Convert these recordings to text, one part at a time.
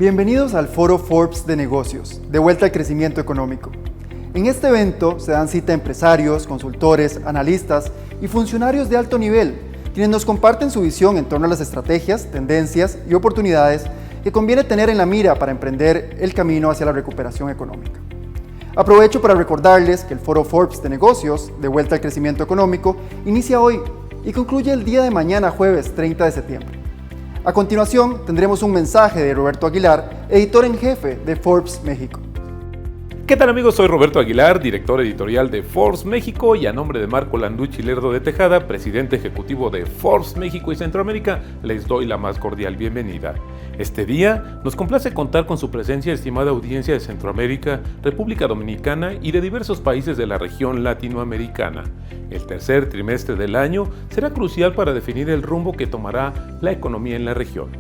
Bienvenidos al Foro Forbes de Negocios, de vuelta al crecimiento económico. En este evento se dan cita empresarios, consultores, analistas y funcionarios de alto nivel, quienes nos comparten su visión en torno a las estrategias, tendencias y oportunidades que conviene tener en la mira para emprender el camino hacia la recuperación económica. Aprovecho para recordarles que el Foro Forbes de Negocios, de vuelta al crecimiento económico, inicia hoy y concluye el día de mañana, jueves 30 de septiembre. A continuación, tendremos un mensaje de Roberto Aguilar, editor en jefe de Forbes México. ¿Qué tal, amigos? Soy Roberto Aguilar, director editorial de Forbes México, y a nombre de Marco Landucci Lerdo de Tejada, presidente ejecutivo de Forbes México y Centroamérica, les doy la más cordial bienvenida. Este día nos complace contar con su presencia, estimada audiencia de Centroamérica, República Dominicana y de diversos países de la región latinoamericana. El tercer trimestre del año será crucial para definir el rumbo que tomará la economía en la región,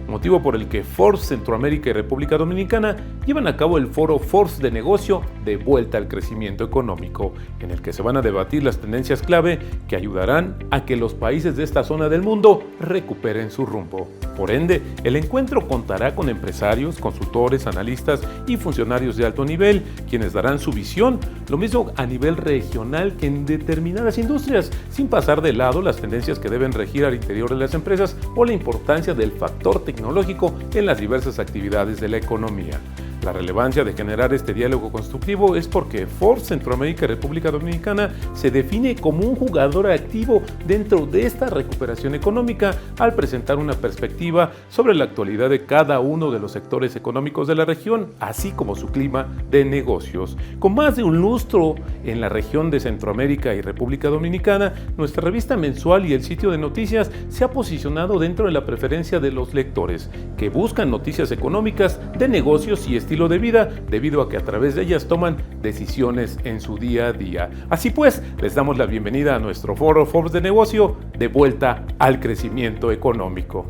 motivo por el que Forbes Centroamérica y República Dominicana llevan a cabo el foro Forbes de Negocio de vuelta al crecimiento económico, en el que se van a debatir las tendencias clave que ayudarán a que los países de esta zona del mundo recuperen su rumbo. Por ende, el encuentro contará con empresarios, consultores, analistas y funcionarios de alto nivel, quienes darán su visión, lo mismo a nivel regional que en determinadas industrias, sin pasar de lado las tendencias que deben regir al interior de las empresas o la importancia del factor tecnológico en las diversas actividades de la economía. La relevancia de generar este diálogo constructivo es porque Forbes Centroamérica y República Dominicana se define como un jugador activo dentro de esta recuperación económica al presentar una perspectiva sobre la actualidad de cada uno de los sectores económicos de la región, así como su clima de negocios. Con más de un lustro en la región de Centroamérica y República Dominicana, nuestra revista mensual y el sitio de noticias se ha posicionado dentro de la preferencia de los lectores, que buscan noticias económicas, de negocios y estilo de vida, debido a que a través de ellas toman decisiones en su día a día. Así pues, les damos la bienvenida a nuestro foro Forbes de Negocio, de vuelta al crecimiento económico.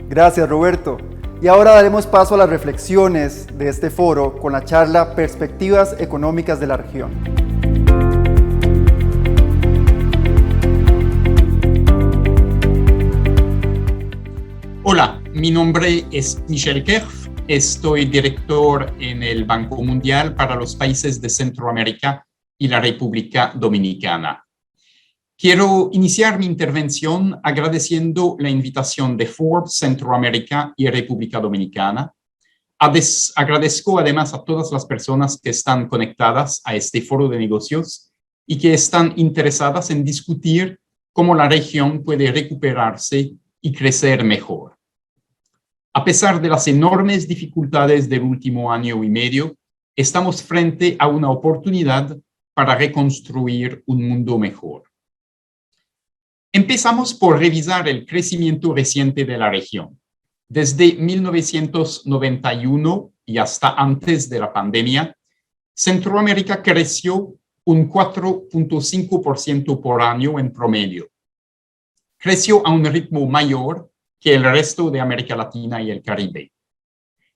Gracias, Roberto. Y ahora daremos paso a las reflexiones de este foro con la charla Perspectivas Económicas de la Región. Hola, mi nombre es Michel Kerf. Estoy director en el Banco Mundial para los países de Centroamérica y la República Dominicana. Quiero iniciar mi intervención agradeciendo la invitación de Forbes Centroamérica y República Dominicana. Agradezco además a todas las personas que están conectadas a este foro de negocios y que están interesadas en discutir cómo la región puede recuperarse y crecer mejor. A pesar de las enormes dificultades del último año y medio, estamos frente a una oportunidad para reconstruir un mundo mejor. Empezamos por revisar el crecimiento reciente de la región. Desde 1991 y hasta antes de la pandemia, Centroamérica creció un 4.5% por año en promedio. Creció a un ritmo mayor que el resto de América Latina y el Caribe.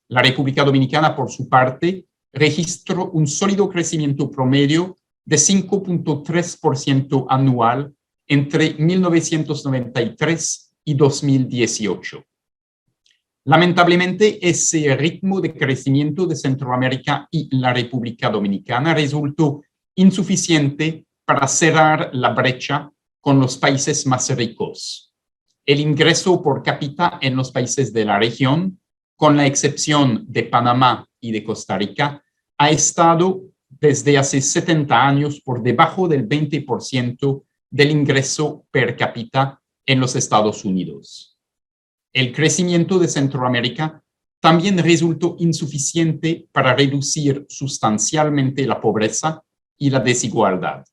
La República Dominicana, por su parte, registró un sólido crecimiento promedio de 5.3% anual entre 1993 y 2018. Lamentablemente, ese ritmo de crecimiento de Centroamérica y la República Dominicana resultó insuficiente para cerrar la brecha con los países más ricos. El ingreso por cápita en los países de la región, con la excepción de Panamá y de Costa Rica, ha estado desde hace 70 años por debajo del 20% del ingreso per cápita en los Estados Unidos. El crecimiento de Centroamérica también resultó insuficiente para reducir sustancialmente la pobreza y la desigualdad.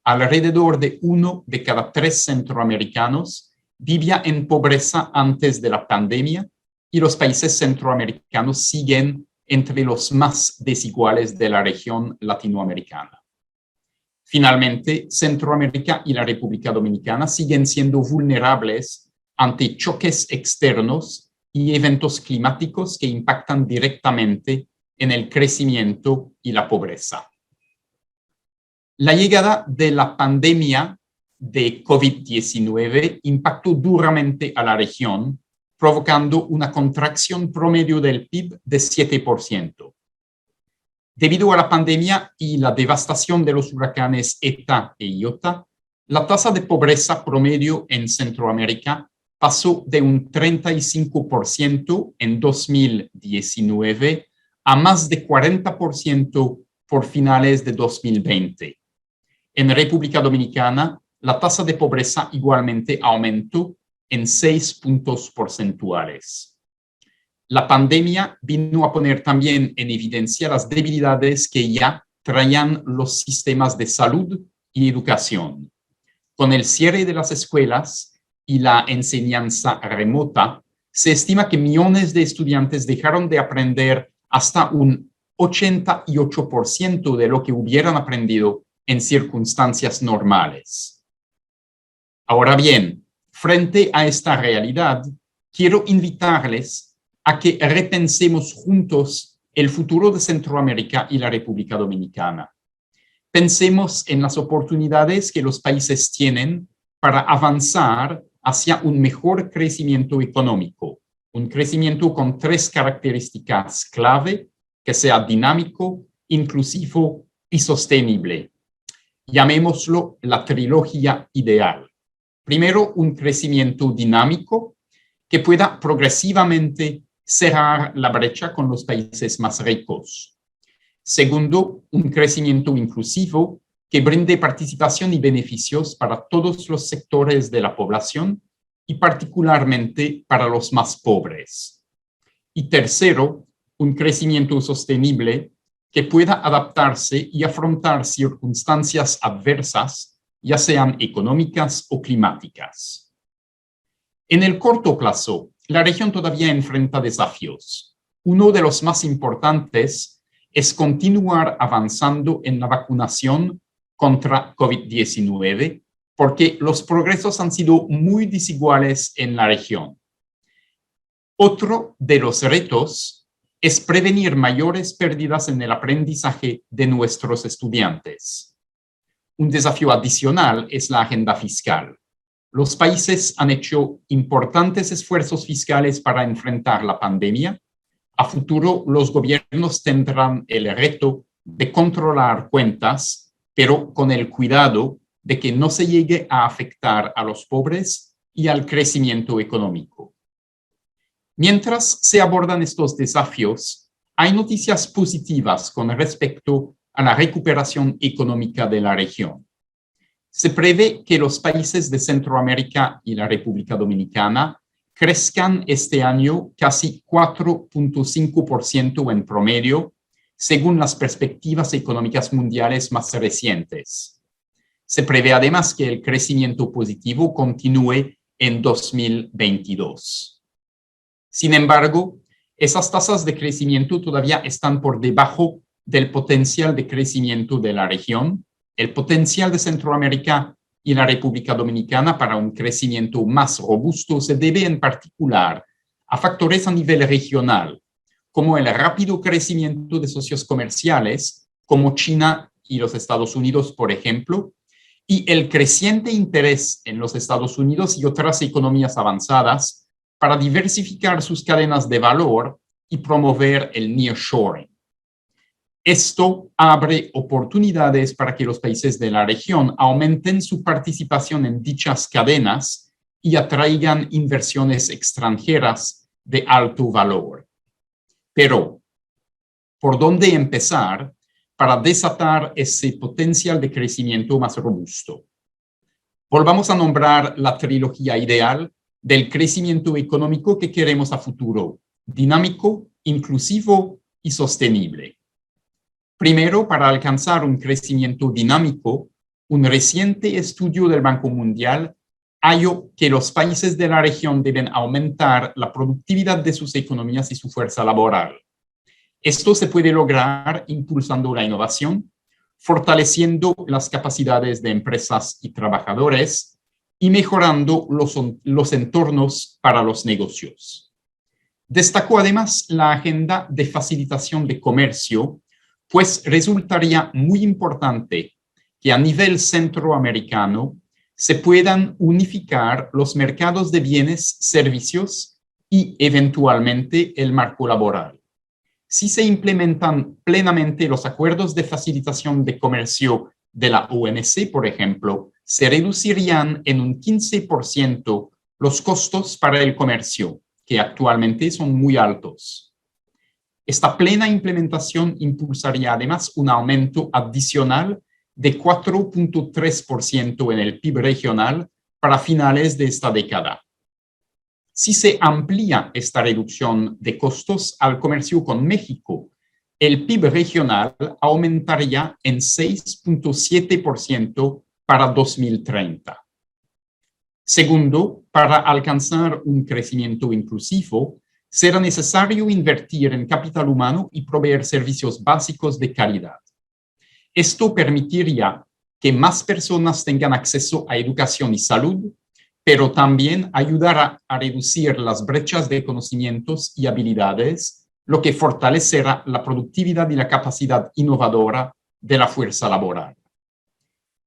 Alrededor de 1 de cada 3 centroamericanos vivía en pobreza antes de la pandemia y los países centroamericanos siguen entre los más desiguales de la región latinoamericana. Finalmente, Centroamérica y la República Dominicana siguen siendo vulnerables ante choques externos y eventos climáticos que impactan directamente en el crecimiento y la pobreza. La llegada de la pandemia de COVID-19 impactó duramente a la región, provocando una contracción promedio del PIB de 7%. Debido a la pandemia y la devastación de los huracanes ETA e IOTA, la tasa de pobreza promedio en Centroamérica pasó de un 35% en 2019 a más de 40% por finales de 2020. En República Dominicana, la tasa de pobreza igualmente aumentó en 6 puntos porcentuales. La pandemia vino a poner también en evidencia las debilidades que ya traían los sistemas de salud y educación. Con el cierre de las escuelas y la enseñanza remota, se estima que millones de estudiantes dejaron de aprender hasta un 88% de lo que hubieran aprendido en circunstancias normales. Ahora bien, frente a esta realidad, quiero invitarles a que repensemos juntos el futuro de Centroamérica y la República Dominicana. Pensemos en las oportunidades que los países tienen para avanzar hacia un mejor crecimiento económico, un crecimiento con 3 características clave, que sea dinámico, inclusivo y sostenible. Llamémoslo la trilogía ideal. Primero, un crecimiento dinámico que pueda progresivamente cerrar la brecha con los países más ricos. Segundo, un crecimiento inclusivo que brinde participación y beneficios para todos los sectores de la población y particularmente para los más pobres. Y tercero, un crecimiento sostenible que pueda adaptarse y afrontar circunstancias adversas, ya sean económicas o climáticas. En el corto plazo, la región todavía enfrenta desafíos. Uno de los más importantes es continuar avanzando en la vacunación contra COVID-19, porque los progresos han sido muy desiguales en la región. Otro de los retos es prevenir mayores pérdidas en el aprendizaje de nuestros estudiantes. Un desafío adicional es la agenda fiscal. Los países han hecho importantes esfuerzos fiscales para enfrentar la pandemia. A futuro, los gobiernos tendrán el reto de controlar cuentas, pero con el cuidado de que no se llegue a afectar a los pobres y al crecimiento económico. Mientras se abordan estos desafíos, hay noticias positivas con respecto a la recuperación económica de la región. Se prevé que los países de Centroamérica y la República Dominicana crezcan este año casi 4.5% en promedio, según las perspectivas económicas mundiales más recientes. Se prevé además que el crecimiento positivo continúe en 2022. Sin embargo, esas tasas de crecimiento todavía están por debajo del potencial de crecimiento de la región. El potencial de Centroamérica y la República Dominicana para un crecimiento más robusto se debe en particular a factores a nivel regional, como el rápido crecimiento de socios comerciales, como China y los Estados Unidos, por ejemplo, y el creciente interés en los Estados Unidos y otras economías avanzadas para diversificar sus cadenas de valor y promover el nearshoring. Esto abre oportunidades para que los países de la región aumenten su participación en dichas cadenas y atraigan inversiones extranjeras de alto valor. Pero, ¿por dónde empezar para desatar ese potencial de crecimiento más robusto? Volvamos a nombrar la trilogía ideal del crecimiento económico que queremos a futuro: dinámico, inclusivo y sostenible. Primero, para alcanzar un crecimiento dinámico, un reciente estudio del Banco Mundial halló que los países de la región deben aumentar la productividad de sus economías y su fuerza laboral. Esto se puede lograr impulsando la innovación, fortaleciendo las capacidades de empresas y trabajadores y mejorando los entornos para los negocios. Destacó además la agenda de facilitación de comercio, pues resultaría muy importante que a nivel centroamericano se puedan unificar los mercados de bienes, servicios y eventualmente el marco laboral. Si se implementan plenamente los acuerdos de facilitación de comercio de la OMC, por ejemplo, se reducirían en un 15% los costos para el comercio, que actualmente son muy altos. Esta plena implementación impulsaría además un aumento adicional de 4.3% en el PIB regional para finales de esta década. Si se amplía esta reducción de costos al comercio con México, el PIB regional aumentaría en 6.7% para 2030. Segundo, para alcanzar un crecimiento inclusivo, será necesario invertir en capital humano y proveer servicios básicos de calidad. Esto permitiría que más personas tengan acceso a educación y salud, pero también ayudará a reducir las brechas de conocimientos y habilidades, lo que fortalecerá la productividad y la capacidad innovadora de la fuerza laboral.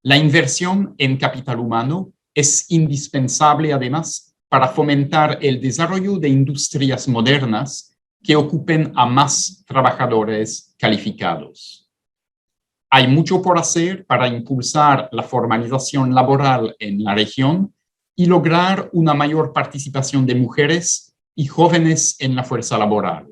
La inversión en capital humano es indispensable además para fomentar el desarrollo de industrias modernas que ocupen a más trabajadores calificados. Hay mucho por hacer para impulsar la formalización laboral en la región y lograr una mayor participación de mujeres y jóvenes en la fuerza laboral.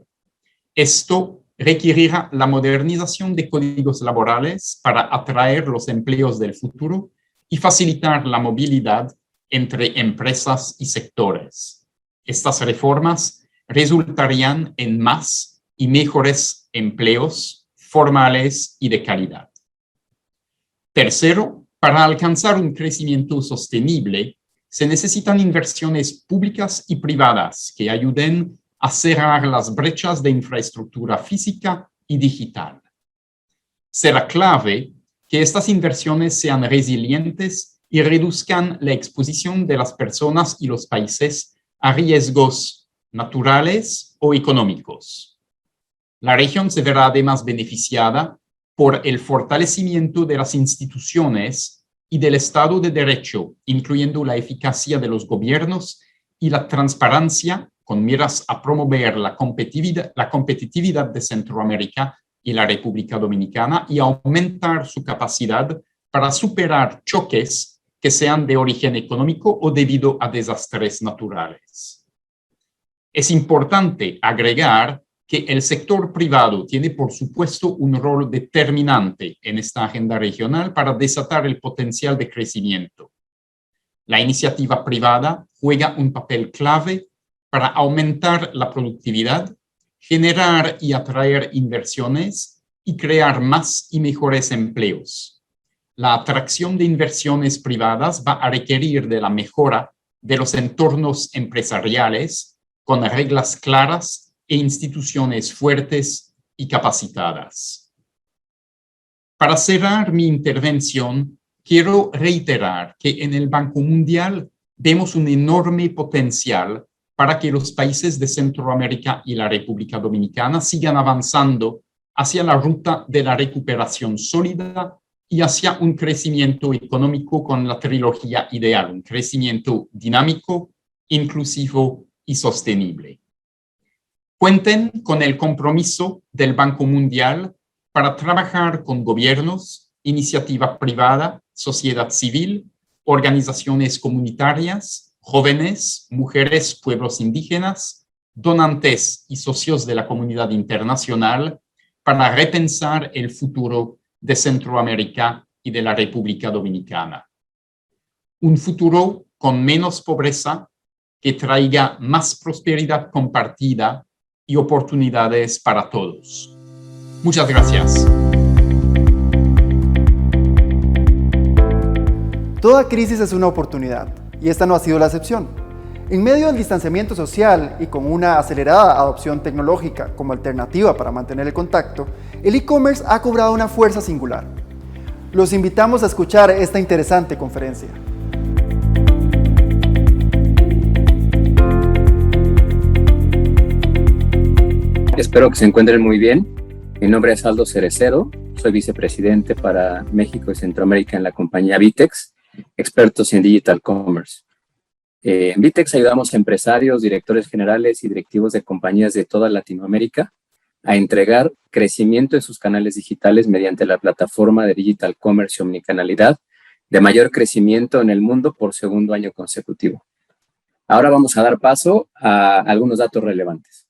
Esto requerirá la modernización de códigos laborales para atraer los empleos del futuro y facilitar la movilidad entre empresas y sectores. Estas reformas resultarían en más y mejores empleos formales y de calidad. Tercero, para alcanzar un crecimiento sostenible, se necesitan inversiones públicas y privadas que ayuden a cerrar las brechas de infraestructura física y digital. Será clave que estas inversiones sean resilientes y reduzcan la exposición de las personas y los países a riesgos naturales o económicos. La región se verá además beneficiada por el fortalecimiento de las instituciones y del Estado de Derecho, incluyendo la eficacia de los gobiernos y la transparencia con miras a promover la competitividad de Centroamérica y la República Dominicana y aumentar su capacidad para superar choques que sean de origen económico o debido a desastres naturales. Es importante agregar que el sector privado tiene, por supuesto, un rol determinante en esta agenda regional para desatar el potencial de crecimiento. La iniciativa privada juega un papel clave para aumentar la productividad, generar y atraer inversiones y crear más y mejores empleos. La atracción de inversiones privadas va a requerir de la mejora de los entornos empresariales con reglas claras e instituciones fuertes y capacitadas. Para cerrar mi intervención, quiero reiterar que en el Banco Mundial vemos un enorme potencial para que los países de Centroamérica y la República Dominicana sigan avanzando hacia la ruta de la recuperación sólida y hacia un crecimiento económico con la trilogía ideal, un crecimiento dinámico, inclusivo y sostenible. Cuenten con el compromiso del Banco Mundial para trabajar con gobiernos, iniciativa privada, sociedad civil, organizaciones comunitarias, jóvenes, mujeres, pueblos indígenas, donantes y socios de la comunidad internacional para repensar el futuro de Centroamérica y de la República Dominicana. Un futuro con menos pobreza que traiga más prosperidad compartida y oportunidades para todos. Muchas gracias. Toda crisis es una oportunidad, y esta no ha sido la excepción. En medio del distanciamiento social y con una acelerada adopción tecnológica como alternativa para mantener el contacto, el e-commerce ha cobrado una fuerza singular. Los invitamos a escuchar esta interesante conferencia. Espero que se encuentren muy bien. Mi nombre es Aldo Cerecero, soy vicepresidente para México y Centroamérica en la compañía Vitex, expertos en Digital Commerce. En VTEX ayudamos a empresarios, directores generales y directivos de compañías de toda Latinoamérica a entregar crecimiento en sus canales digitales mediante la plataforma de Digital Commerce y Omnicanalidad de mayor crecimiento en el mundo por segundo año consecutivo. Ahora vamos a dar paso a algunos datos relevantes.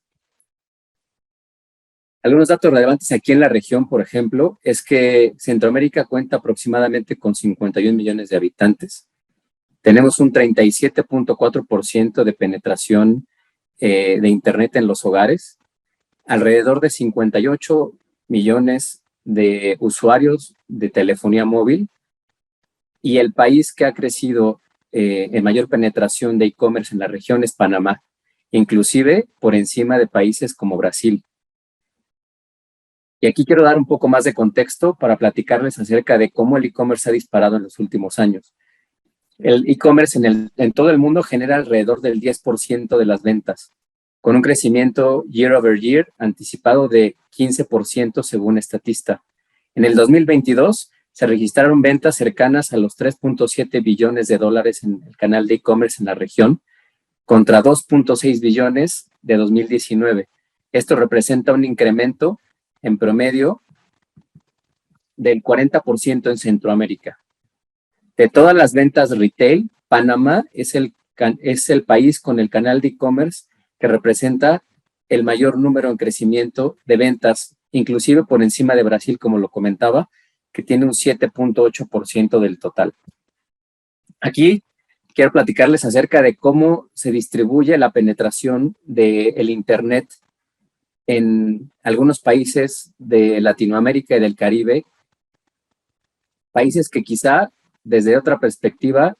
Algunos datos relevantes aquí en la región, por ejemplo, es que Centroamérica cuenta aproximadamente con 51 millones de habitantes. Tenemos un 37.4% de penetración de Internet en los hogares, alrededor de 58 millones de usuarios de telefonía móvil, y el país que ha crecido en mayor penetración de e-commerce en la región es Panamá, inclusive por encima de países como Brasil. Y aquí quiero dar un poco más de contexto para platicarles acerca de cómo el e-commerce ha disparado en los últimos años. El e-commerce en todo el mundo genera alrededor del 10% de las ventas, con un crecimiento year over year anticipado de 15% según Statista. En el 2022 se registraron ventas cercanas a los 3.7 billones de dólares en el canal de e-commerce en la región, contra 2.6 billones de 2019. Esto representa un incremento en promedio del 40% en Centroamérica. De todas las ventas retail, Panamá es el país con el canal de e-commerce que representa el mayor número en crecimiento de ventas, inclusive por encima de Brasil, como lo comentaba, que tiene un 7.8% del total. Aquí quiero platicarles acerca de cómo se distribuye la penetración del Internet en algunos países de Latinoamérica y del Caribe, países que quizá desde otra perspectiva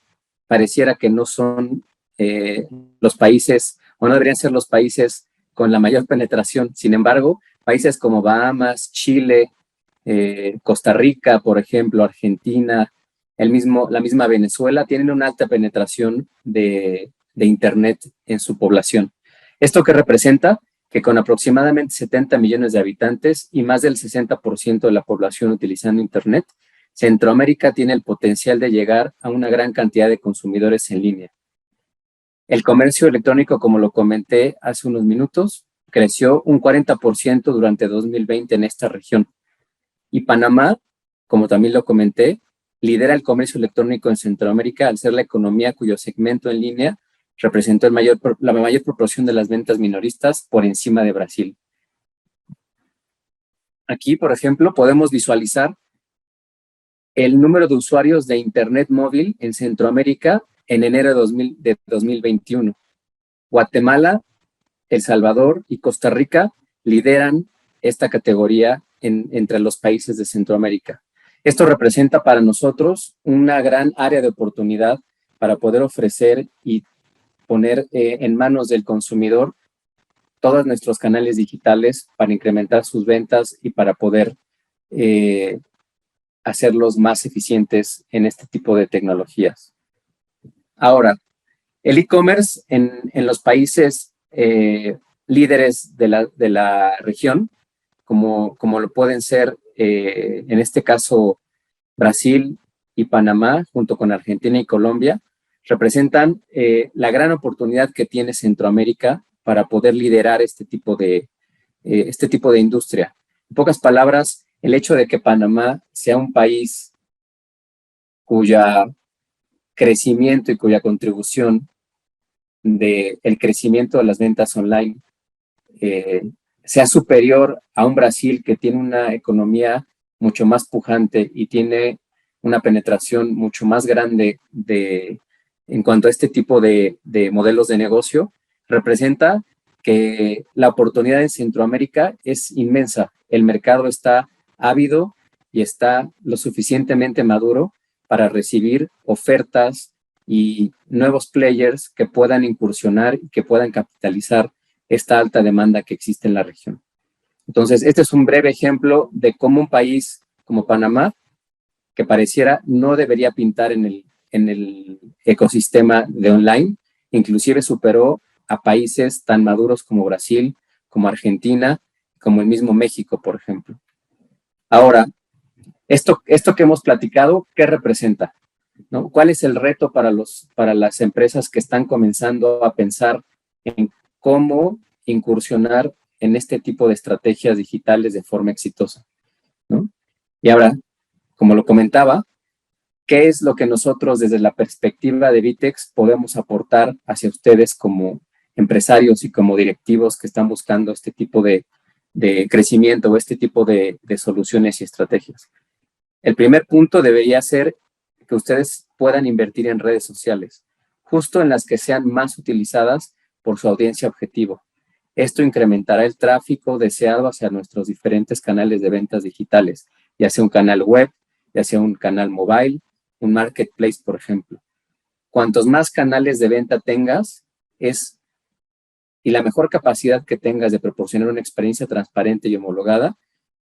pareciera que no son los países, o no deberían ser los países con la mayor penetración. Sin embargo, países como Bahamas, Chile, Costa Rica, por ejemplo, Argentina, la misma Venezuela, tienen una alta penetración de Internet en su población. ¿Esto qué representa? Que con aproximadamente 70 millones de habitantes y más del 60% de la población utilizando Internet, Centroamérica tiene el potencial de llegar a una gran cantidad de consumidores en línea. El comercio electrónico, como lo comenté hace unos minutos, creció un 40% durante 2020 en esta región. Y Panamá, como también lo comenté, lidera el comercio electrónico en Centroamérica al ser la economía cuyo segmento en línea representó la mayor proporción de las ventas minoristas por encima de Brasil. Aquí, por ejemplo, podemos visualizar el número de usuarios de Internet móvil en Centroamérica en enero de 2021. Guatemala, El Salvador y Costa Rica lideran esta categoría entre los países de Centroamérica. Esto representa para nosotros una gran área de oportunidad para poder ofrecer y poner en manos del consumidor todos nuestros canales digitales para incrementar sus ventas y para poder hacerlos más eficientes en este tipo de tecnologías. Ahora, el e-commerce en los países líderes de la región, como lo pueden ser en este caso Brasil y Panamá, junto con Argentina y Colombia, representan la gran oportunidad que tiene Centroamérica para poder liderar este tipo de industria. En pocas palabras, el hecho de que Panamá sea un país cuya crecimiento y cuya contribución del crecimiento de las ventas online sea superior a un Brasil que tiene una economía mucho más pujante y tiene una penetración mucho más grande en cuanto a este tipo de modelos de negocio, representa que la oportunidad en Centroamérica es inmensa. El mercado está ávido y está lo suficientemente maduro para recibir ofertas y nuevos players que puedan incursionar y que puedan capitalizar esta alta demanda que existe en la región. Entonces, este es un breve ejemplo de cómo un país como Panamá, que pareciera no debería pintar en el ecosistema de online, inclusive superó a países tan maduros como Brasil, como Argentina, como el mismo México, por ejemplo. Ahora, esto que hemos platicado, ¿qué representa? ¿no? ¿Cuál es el reto para las empresas que están comenzando a pensar en cómo incursionar en este tipo de estrategias digitales de forma exitosa, ¿no? Y ahora, como lo comentaba, ¿qué es lo que nosotros desde la perspectiva de VTEX podemos aportar hacia ustedes como empresarios y como directivos que están buscando este tipo de crecimiento o este tipo de soluciones y estrategias? El primer punto debería ser que ustedes puedan invertir en redes sociales, justo en las que sean más utilizadas por su audiencia objetivo. Esto incrementará el tráfico deseado hacia nuestros diferentes canales de ventas digitales, ya sea un canal web, ya sea un canal mobile, un marketplace, por ejemplo. Cuantos más canales de venta tengas, y la mejor capacidad que tengas de proporcionar una experiencia transparente y homologada,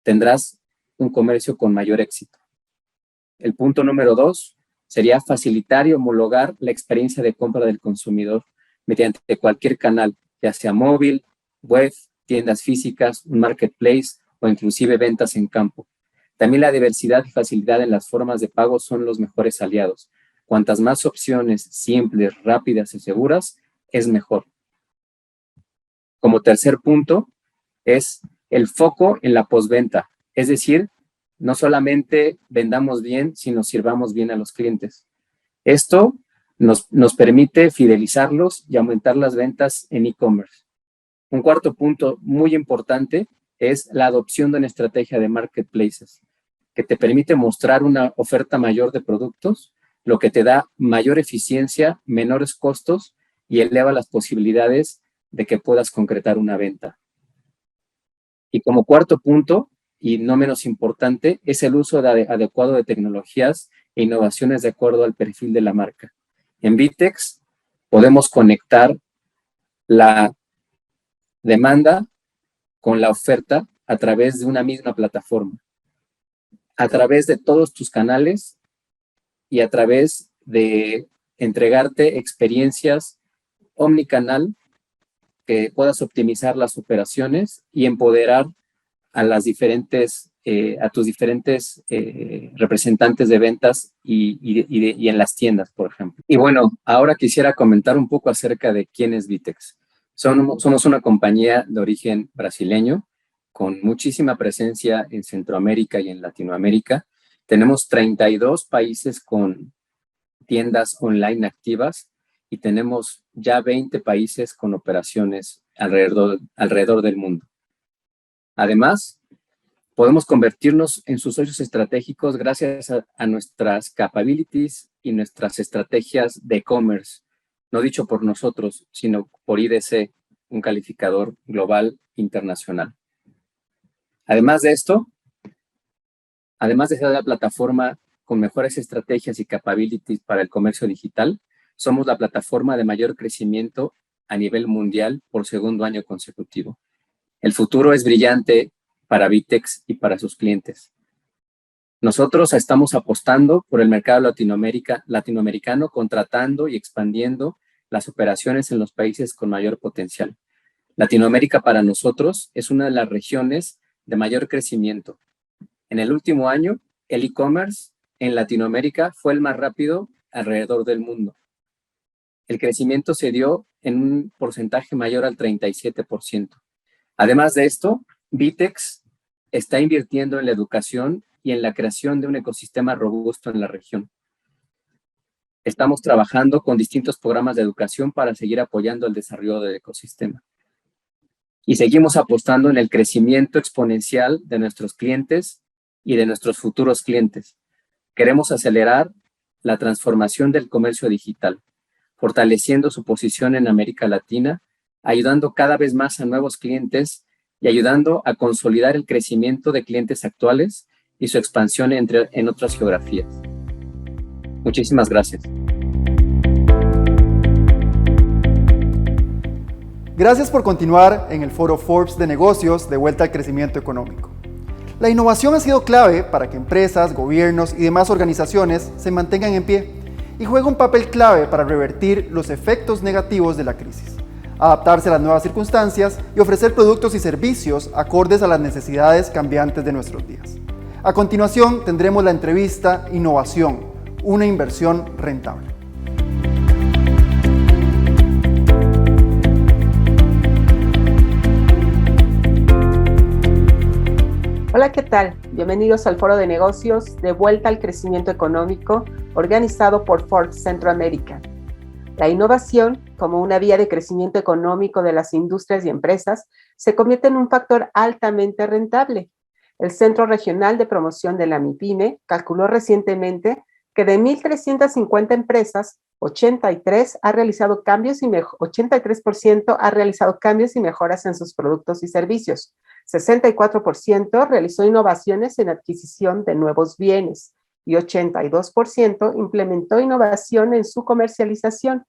tendrás un comercio con mayor éxito. El punto número 2 sería facilitar y homologar la experiencia de compra del consumidor mediante cualquier canal, ya sea móvil, web, tiendas físicas, un marketplace o inclusive ventas en campo. También la diversidad y facilidad en las formas de pago son los mejores aliados. Cuantas más opciones simples, rápidas y seguras, es mejor. Como tercer punto, es el foco en la postventa. Es decir, no solamente vendamos bien, sino sirvamos bien a los clientes. Esto nos permite fidelizarlos y aumentar las ventas en e-commerce. Un cuarto punto muy importante es la adopción de una estrategia de marketplaces, que te permite mostrar una oferta mayor de productos, lo que te da mayor eficiencia, menores costos y eleva las posibilidades de que puedas concretar una venta. Y como cuarto punto, y no menos importante, es el uso adecuado de tecnologías e innovaciones de acuerdo al perfil de la marca. En VTEX podemos conectar la demanda con la oferta a través de una misma plataforma, a través de todos tus canales y a través de entregarte experiencias omnicanal que puedas optimizar las operaciones y empoderar a tus diferentes representantes de ventas y en las tiendas, por ejemplo. Y bueno, ahora quisiera comentar un poco acerca de quién es VTEX. Somos una compañía de origen brasileño con muchísima presencia en Centroamérica y en Latinoamérica. Tenemos 32 países con tiendas online activas y tenemos ya 20 países con operaciones alrededor del mundo. Además, podemos convertirnos en sus socios estratégicos gracias a nuestras capabilities y nuestras estrategias de e-commerce, no dicho por nosotros, sino por IDC, un calificador global internacional. Además de esto, además de ser la plataforma con mejores estrategias y capabilities para el comercio digital, somos la plataforma de mayor crecimiento a nivel mundial por segundo año consecutivo. El futuro es brillante para VTEX y para sus clientes. Nosotros estamos apostando por el mercado latinoamericano, contratando y expandiendo las operaciones en los países con mayor potencial. Latinoamérica para nosotros es una de las regiones de mayor crecimiento. En el último año, el e-commerce en Latinoamérica fue el más rápido alrededor del mundo. El crecimiento se dio en un porcentaje mayor al 37%. Además de esto, VTEX está invirtiendo en la educación y en la creación de un ecosistema robusto en la región. Estamos trabajando con distintos programas de educación para seguir apoyando el desarrollo del ecosistema. Y seguimos apostando en el crecimiento exponencial de nuestros clientes y de nuestros futuros clientes. Queremos acelerar la transformación del comercio digital, fortaleciendo su posición en América Latina, ayudando cada vez más a nuevos clientes y ayudando a consolidar el crecimiento de clientes actuales y su expansión en otras geografías. Muchísimas gracias. Gracias por continuar en el foro Forbes de negocios de vuelta al crecimiento económico. La innovación ha sido clave para que empresas, gobiernos y demás organizaciones se mantengan en pie y juega un papel clave para revertir los efectos negativos de la crisis, adaptarse a las nuevas circunstancias y ofrecer productos y servicios acordes a las necesidades cambiantes de nuestros días. A continuación tendremos la entrevista Innovación una inversión rentable. Hola, ¿qué tal? Bienvenidos al Foro de Negocios de Vuelta al Crecimiento Económico, organizado por Forbes Centroamérica. La innovación, como una vía de crecimiento económico de las industrias y empresas, se convierte en un factor altamente rentable. El Centro Regional de Promoción de la MIPYME calculó recientemente que de 1,350 empresas, 83% ha realizado cambios y mejoras en sus productos y servicios. 64% realizó innovaciones en adquisición de nuevos bienes y 82% implementó innovación en su comercialización.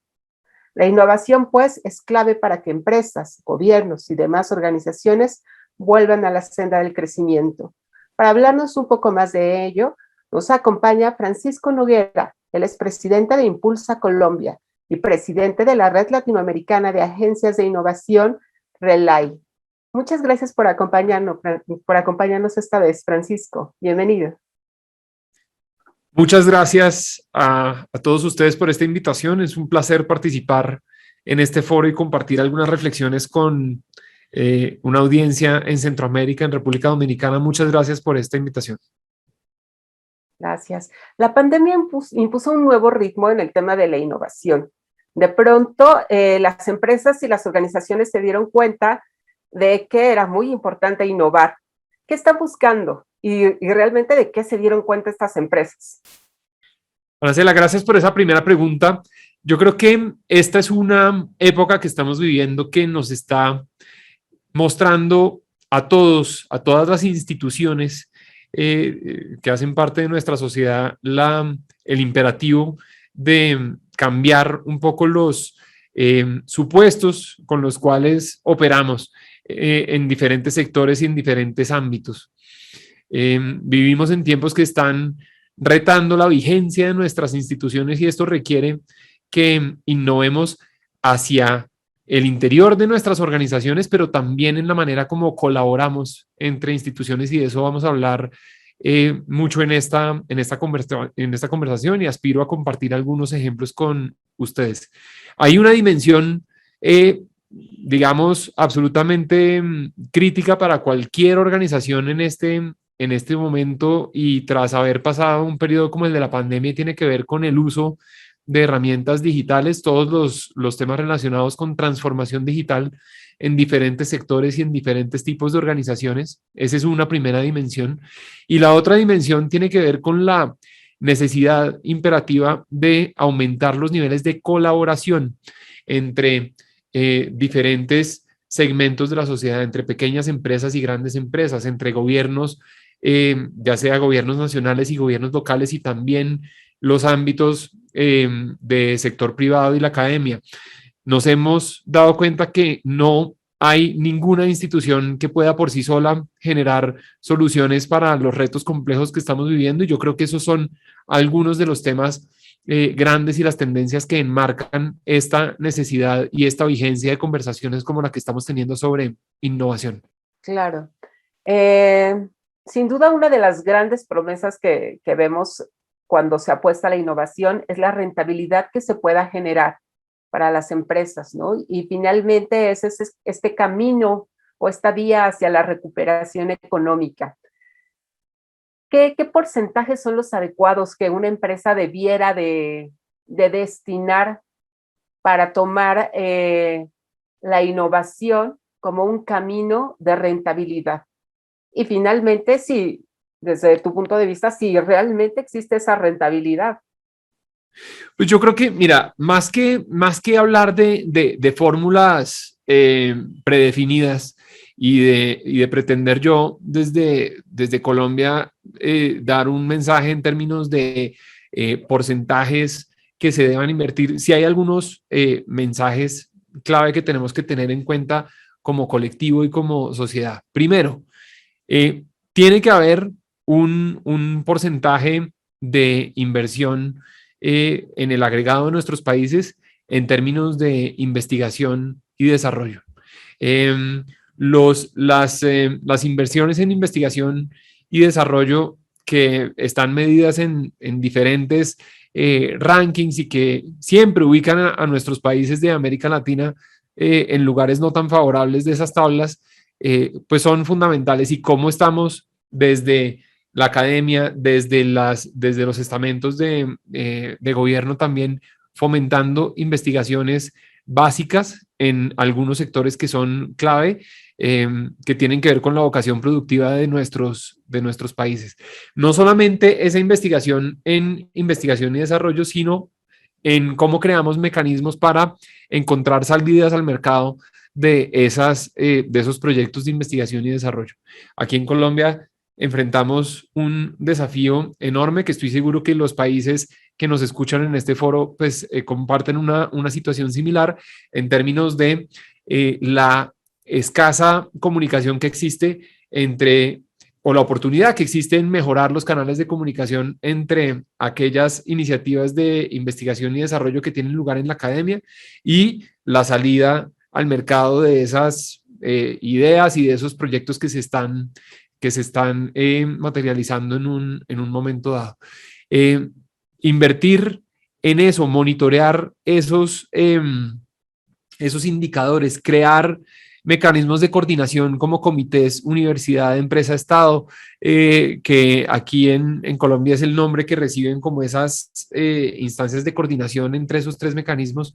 La innovación, pues, es clave para que empresas, gobiernos y demás organizaciones vuelvan a la senda del crecimiento. Para hablarnos un poco más de ello, nos acompaña Francisco Noguera. Él es presidente de Impulsa Colombia y presidente de la Red Latinoamericana de Agencias de Innovación, RELAI. Muchas gracias por acompañarnos esta vez, Francisco. Bienvenido. Muchas gracias a todos ustedes por esta invitación. Es un placer participar en este foro y compartir algunas reflexiones con una audiencia en Centroamérica, en República Dominicana. Muchas gracias por esta invitación. Gracias. La pandemia impuso un nuevo ritmo en el tema de la innovación. De pronto, las empresas y las organizaciones se dieron cuenta de que era muy importante innovar. ¿Qué están buscando? Y realmente, ¿de qué se dieron cuenta estas empresas? Marcela, gracias por esa primera pregunta. Yo creo que esta es una época que estamos viviendo que nos está mostrando a todos, a todas las instituciones que hacen parte de nuestra sociedad, el imperativo de cambiar un poco los supuestos con los cuales operamos en diferentes sectores y en diferentes ámbitos. Vivimos en tiempos que están retando la vigencia de nuestras instituciones y esto requiere que innovemos hacia el interior de nuestras organizaciones, pero también en la manera como colaboramos entre instituciones, y de eso vamos a hablar mucho en esta conversación, y aspiro a compartir algunos ejemplos con ustedes. Hay una dimensión digamos, absolutamente crítica para cualquier organización en este momento, y tras haber pasado un periodo como el de la pandemia, tiene que ver con el uso de herramientas digitales, todos los temas relacionados con transformación digital en diferentes sectores y en diferentes tipos de organizaciones. Esa es una primera dimensión. Y la otra dimensión tiene que ver con la necesidad imperativa de aumentar los niveles de colaboración entre diferentes segmentos de la sociedad, entre pequeñas empresas y grandes empresas, entre gobiernos, ya sea gobiernos nacionales y gobiernos locales, y también los ámbitos de sector privado y la academia. Nos hemos dado cuenta que no hay ninguna institución que pueda por sí sola generar soluciones para los retos complejos que estamos viviendo, y yo creo que esos son algunos de los temas grandes y las tendencias que enmarcan esta necesidad y esta vigencia de conversaciones como la que estamos teniendo sobre innovación. Claro. Sin duda, una de las grandes promesas que vemos cuando se apuesta a la innovación es la rentabilidad que se pueda generar para las empresas, ¿no? Y finalmente es este camino o esta vía hacia la recuperación económica. ¿Qué porcentajes son los adecuados que una empresa debiera de destinar para tomar la innovación como un camino de rentabilidad? Y finalmente, si desde tu punto de vista, si realmente existe esa rentabilidad. Pues yo creo que, mira, más que hablar de fórmulas predefinidas y de pretender yo desde Colombia dar un mensaje en términos de porcentajes que se deban invertir, sí hay algunos mensajes clave que tenemos que tener en cuenta como colectivo y como sociedad. Primero, tiene que haber un porcentaje de inversión en el agregado de nuestros países en términos de investigación y desarrollo. Las inversiones en investigación y desarrollo que están medidas en diferentes rankings y que siempre ubican a nuestros países de América Latina en lugares no tan favorables de esas tablas, pues son fundamentales. Y cómo estamos desde la academia, desde los estamentos de gobierno también fomentando investigaciones básicas en algunos sectores que son clave, que tienen que ver con la vocación productiva de nuestros países. No solamente esa investigación en investigación y desarrollo, sino en cómo creamos mecanismos para encontrar salidas al mercado de esos proyectos de investigación y desarrollo. Aquí en Colombia enfrentamos un desafío enorme que estoy seguro que los países que nos escuchan en este foro pues comparten una situación similar en términos de la escasa comunicación que existe o la oportunidad que existe en mejorar los canales de comunicación entre aquellas iniciativas de investigación y desarrollo que tienen lugar en la academia y la salida al mercado de esas ideas y de esos proyectos que se están materializando en un momento dado. Invertir en eso, monitorear esos indicadores, crear mecanismos de coordinación como comités, universidad, empresa, Estado, que aquí en Colombia es el nombre que reciben como esas instancias de coordinación entre esos tres mecanismos,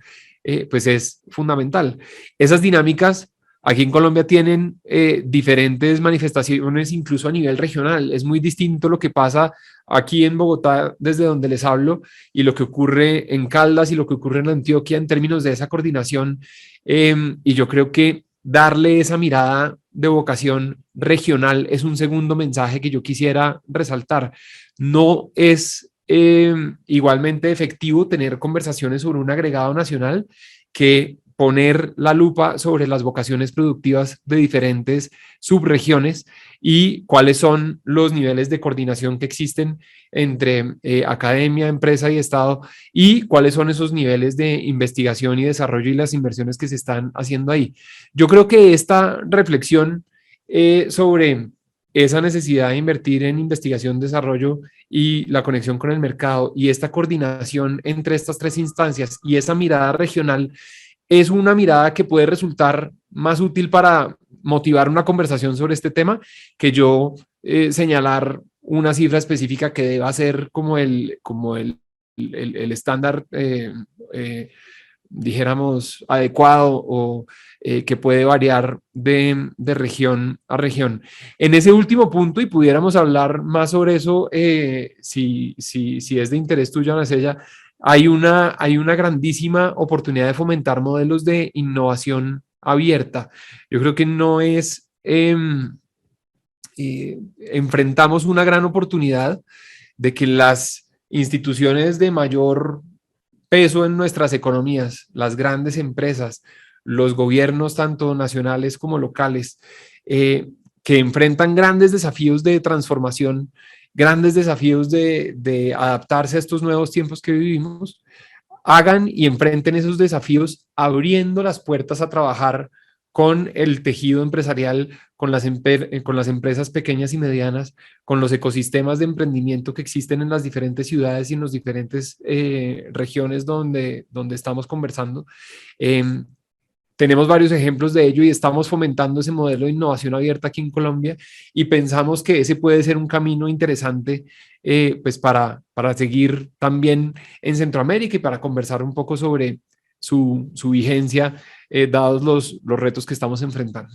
pues es fundamental. Esas dinámicas aquí en Colombia tienen diferentes manifestaciones incluso a nivel regional. Es muy distinto lo que pasa aquí en Bogotá, desde donde les hablo, y lo que ocurre en Caldas y lo que ocurre en Antioquia en términos de esa coordinación. Y yo creo que darle esa mirada de vocación regional es un segundo mensaje que yo quisiera resaltar. No es igualmente efectivo tener conversaciones sobre un agregado nacional que poner la lupa sobre las vocaciones productivas de diferentes subregiones y cuáles son los niveles de coordinación que existen entre academia, empresa y Estado y cuáles son esos niveles de investigación y desarrollo y las inversiones que se están haciendo ahí. Yo creo que esta reflexión sobre esa necesidad de invertir en investigación, desarrollo y la conexión con el mercado y esta coordinación entre estas tres instancias y esa mirada regional es una mirada que puede resultar más útil para motivar una conversación sobre este tema que yo señalar una cifra específica que deba ser como el estándar, dijéramos, adecuado o que puede variar de región a región. En ese último punto, y pudiéramos hablar más sobre eso, si es de interés tuyo, Ana Cella, hay una grandísima oportunidad de fomentar modelos de innovación abierta. Yo creo que no es, enfrentamos una gran oportunidad de que las instituciones de mayor peso en nuestras economías, las grandes empresas, los gobiernos tanto nacionales como locales, que enfrentan grandes desafíos de transformación, grandes desafíos de adaptarse a estos nuevos tiempos que vivimos, hagan y enfrenten esos desafíos abriendo las puertas a trabajar con el tejido empresarial, con las empresas pequeñas y medianas, con los ecosistemas de emprendimiento que existen en las diferentes ciudades y en las diferentes regiones donde estamos conversando. Tenemos varios ejemplos de ello y estamos fomentando ese modelo de innovación abierta aquí en Colombia y pensamos que ese puede ser un camino interesante pues para seguir también en Centroamérica y para conversar un poco sobre su vigencia dados los retos que estamos enfrentando.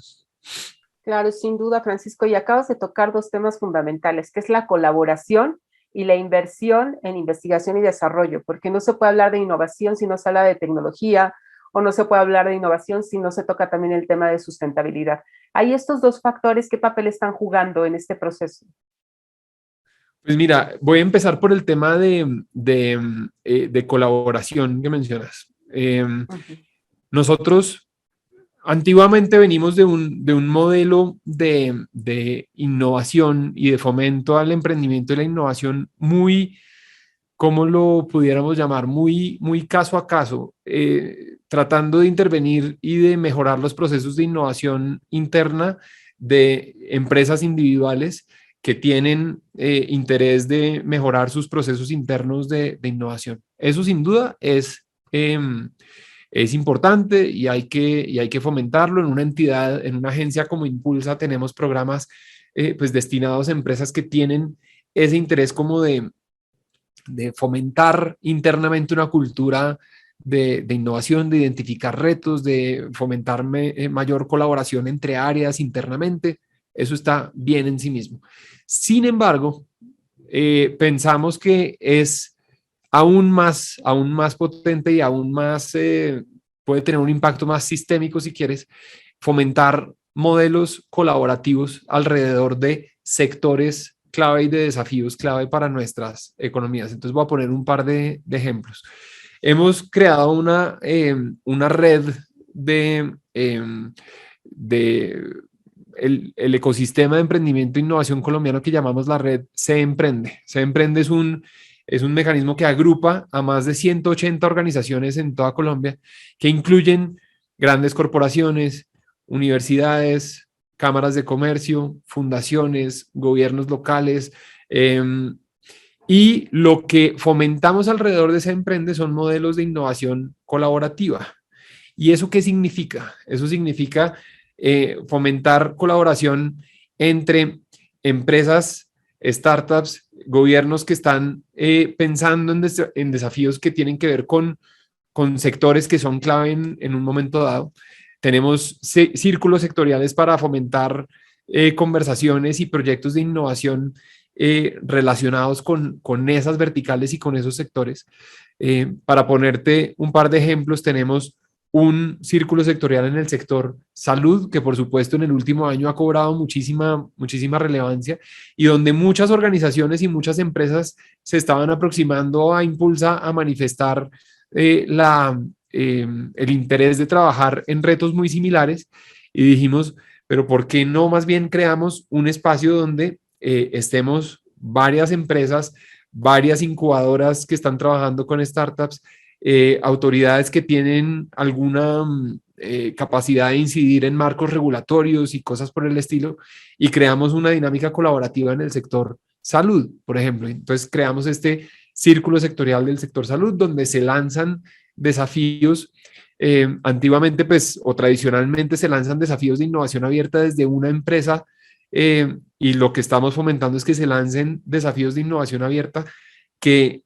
Claro, sin duda, Francisco, y acabas de tocar dos temas fundamentales, que es la colaboración y la inversión en investigación y desarrollo, porque no se puede hablar de innovación si no se habla de tecnología, o no se puede hablar de innovación si no se toca también el tema de sustentabilidad. ¿Hay estos dos factores? ¿Qué papel están jugando en este proceso? Pues mira, voy a empezar por el tema de colaboración que mencionas. Nosotros antiguamente venimos de un modelo de innovación y de fomento al emprendimiento y la innovación muy, ¿cómo lo pudiéramos llamar? Muy caso a caso, tratando de intervenir y de mejorar los procesos de innovación interna de empresas individuales que tienen interés de mejorar sus procesos internos de innovación. Eso sin duda es importante y hay que fomentarlo. En una entidad, en una agencia como Impulsa, tenemos programas pues destinados a empresas que tienen ese interés como de fomentar internamente una cultura de innovación, de identificar retos, de fomentar mayor colaboración entre áreas internamente. Eso está bien en sí mismo. Sin embargo, pensamos que es aún más potente y aún más, puede tener un impacto más sistémico, si quieres, fomentar modelos colaborativos alrededor de sectores clave y de desafíos clave para nuestras economías. Entonces voy a poner un par de ejemplos. Hemos creado una red el ecosistema de emprendimiento e innovación colombiano que llamamos la red Se Emprende. Se Emprende es un mecanismo que agrupa a más de 180 organizaciones en toda Colombia, que incluyen grandes corporaciones, universidades, cámaras de comercio, fundaciones, gobiernos locales, y lo que fomentamos alrededor de Se Emprende son modelos de innovación colaborativa. ¿Y eso qué significa? Eso significa fomentar colaboración entre empresas, startups, gobiernos que están pensando en desafíos que tienen que ver con sectores que son clave en un momento dado. Tenemos círculos sectoriales para fomentar conversaciones y proyectos de innovación relacionados con esas verticales y con esos sectores. Para ponerte un par de ejemplos, tenemos un círculo sectorial en el sector salud, que por supuesto en el último año ha cobrado muchísima relevancia y donde muchas organizaciones y muchas empresas se estaban aproximando a Impulsa a manifestar el interés de trabajar en retos muy similares y dijimos, pero ¿por qué no más bien creamos un espacio donde estemos varias empresas, varias incubadoras que están trabajando con startups, autoridades que tienen alguna capacidad de incidir en marcos regulatorios y cosas por el estilo, y creamos una dinámica colaborativa en el sector salud, por ejemplo? Entonces creamos este círculo sectorial del sector salud donde se lanzan desafíos. Antiguamente, pues, o tradicionalmente se lanzan desafíos de innovación abierta desde una empresa, y lo que estamos fomentando es que se lancen desafíos de innovación abierta que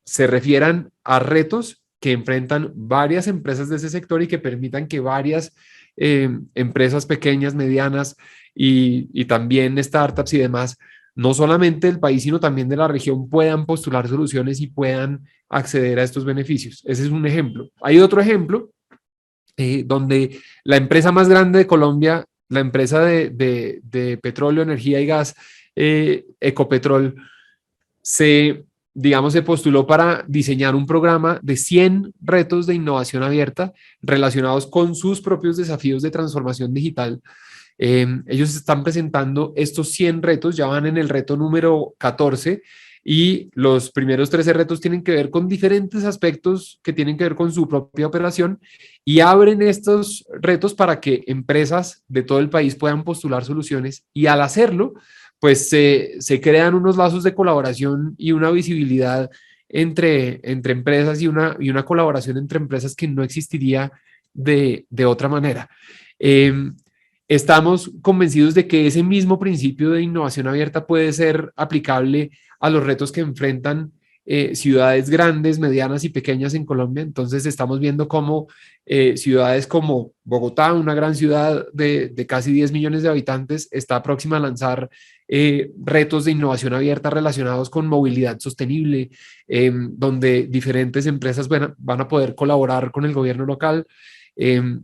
se refieran a retos que enfrentan varias empresas de ese sector y que permitan que varias empresas pequeñas, medianas y también startups y demás, no solamente del país, sino también de la región, puedan postular soluciones y puedan acceder a estos beneficios. Ese es un ejemplo. Hay otro ejemplo donde la empresa más grande de Colombia, la empresa de petróleo, energía y gas, Ecopetrol, se postuló para diseñar un programa de 100 retos de innovación abierta relacionados con sus propios desafíos de transformación digital. Ellos están presentando estos 100 retos, ya van en el reto número 14, y los primeros 13 retos tienen que ver con diferentes aspectos que tienen que ver con su propia operación, y abren estos retos para que empresas de todo el país puedan postular soluciones, y al hacerlo, pues se crean unos lazos de colaboración y una visibilidad entre empresas y una colaboración entre empresas que no existiría de otra manera. Estamos convencidos de que ese mismo principio de innovación abierta puede ser aplicable a los retos que enfrentan ciudades grandes, medianas y pequeñas en Colombia. Entonces estamos viendo cómo ciudades como Bogotá, una gran ciudad de casi 10 millones de habitantes, está próxima a lanzar retos de innovación abierta relacionados con movilidad sostenible, donde diferentes empresas van a poder colaborar con el gobierno local.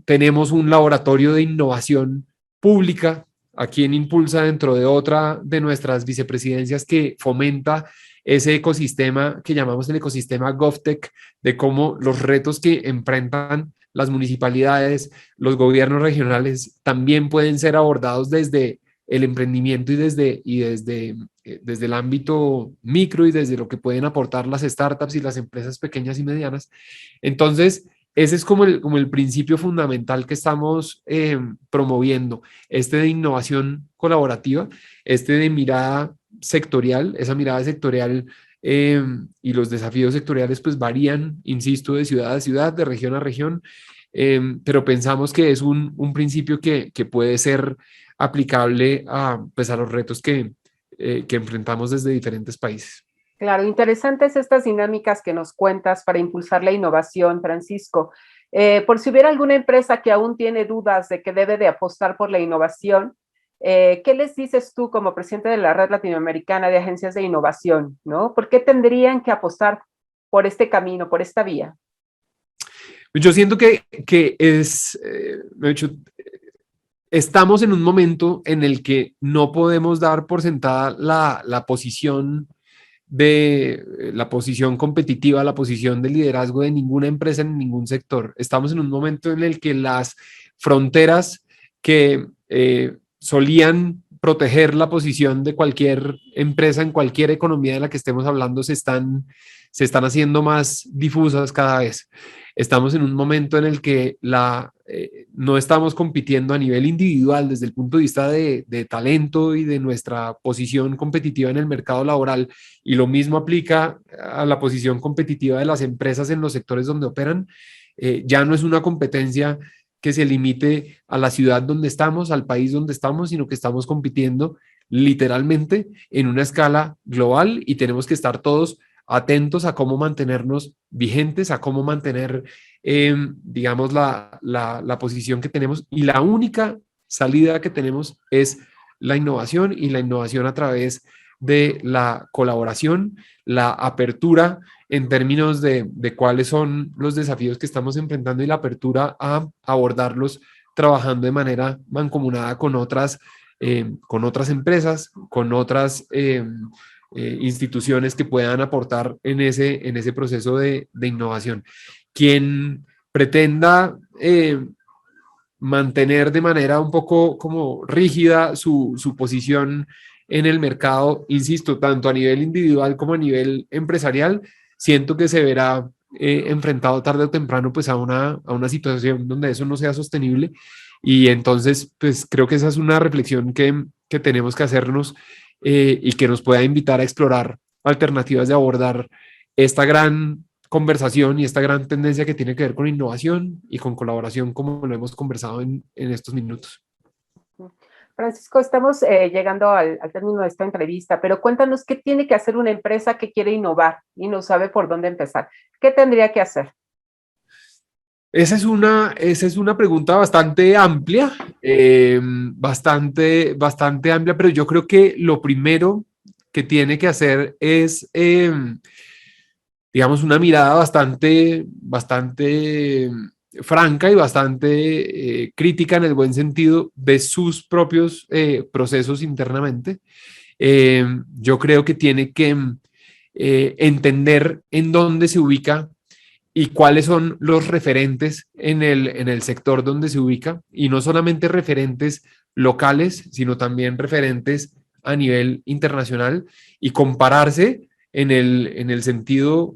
Tenemos un laboratorio de innovación pública aquí en Impulsa, dentro de otra de nuestras vicepresidencias, que fomenta ese ecosistema que llamamos el ecosistema GovTech, de cómo los retos que enfrentan las municipalidades, los gobiernos regionales, también pueden ser abordados desde el emprendimiento y desde el ámbito micro y desde lo que pueden aportar las startups y las empresas pequeñas y medianas. Entonces, ese es como el principio fundamental que estamos promoviendo, de innovación colaborativa, de mirada sectorial. Esa mirada sectorial y los desafíos sectoriales pues varían, insisto, de ciudad a ciudad, de región a región, pero pensamos que es un principio que puede ser aplicable pues a los retos que enfrentamos desde diferentes países. Claro, interesantes estas dinámicas que nos cuentas para impulsar la innovación, Francisco. Por si hubiera alguna empresa que aún tiene dudas de que debe de apostar por la innovación, ¿qué les dices tú como presidente de la Red Latinoamericana de Agencias de Innovación, ¿no? ¿Por qué tendrían que apostar por este camino, por esta vía? Yo siento que estamos en un momento en el que no podemos dar por sentada la posición competitiva, la posición de liderazgo de ninguna empresa en ningún sector. Estamos en un momento en el que las fronteras que solían proteger la posición de cualquier empresa en cualquier economía de la que estemos hablando se están haciendo más difusas cada vez. Estamos en un momento en el que no estamos compitiendo a nivel individual desde el punto de vista de talento y de nuestra posición competitiva en el mercado laboral, y lo mismo aplica a la posición competitiva de las empresas en los sectores donde operan. Ya no es una competencia que se limite a la ciudad donde estamos, al país donde estamos, sino que estamos compitiendo literalmente en una escala global, y tenemos que estar todos atentos a cómo mantenernos vigentes, a cómo mantener, digamos, la posición que tenemos. Y la única salida que tenemos es la innovación, y la innovación a través de la colaboración, la apertura en términos de cuáles son los desafíos que estamos enfrentando, y la apertura a abordarlos trabajando de manera mancomunada con otras empresas, con otras instituciones que puedan aportar en ese proceso de innovación. Quien pretenda mantener de manera un poco como rígida su posición en el mercado, insisto, tanto a nivel individual como a nivel empresarial, siento que se verá enfrentado tarde o temprano pues a una situación donde eso no sea sostenible. Y entonces pues creo que esa es una reflexión que tenemos que hacernos, y que nos pueda invitar a explorar alternativas de abordar esta gran conversación y esta gran tendencia que tiene que ver con innovación y con colaboración, como lo hemos conversado en estos minutos. Francisco, estamos llegando al término de esta entrevista, pero cuéntanos qué tiene que hacer una empresa que quiere innovar y no sabe por dónde empezar. ¿Qué tendría que hacer? Esa es una pregunta bastante amplia, bastante amplia, pero yo creo que lo primero que tiene que hacer es, digamos, una mirada bastante franca y bastante crítica en el buen sentido de sus propios procesos internamente. Yo creo que tiene que entender en dónde se ubica y cuáles son los referentes en el sector donde se ubica, y no solamente referentes locales, sino también referentes a nivel internacional, y compararse en el sentido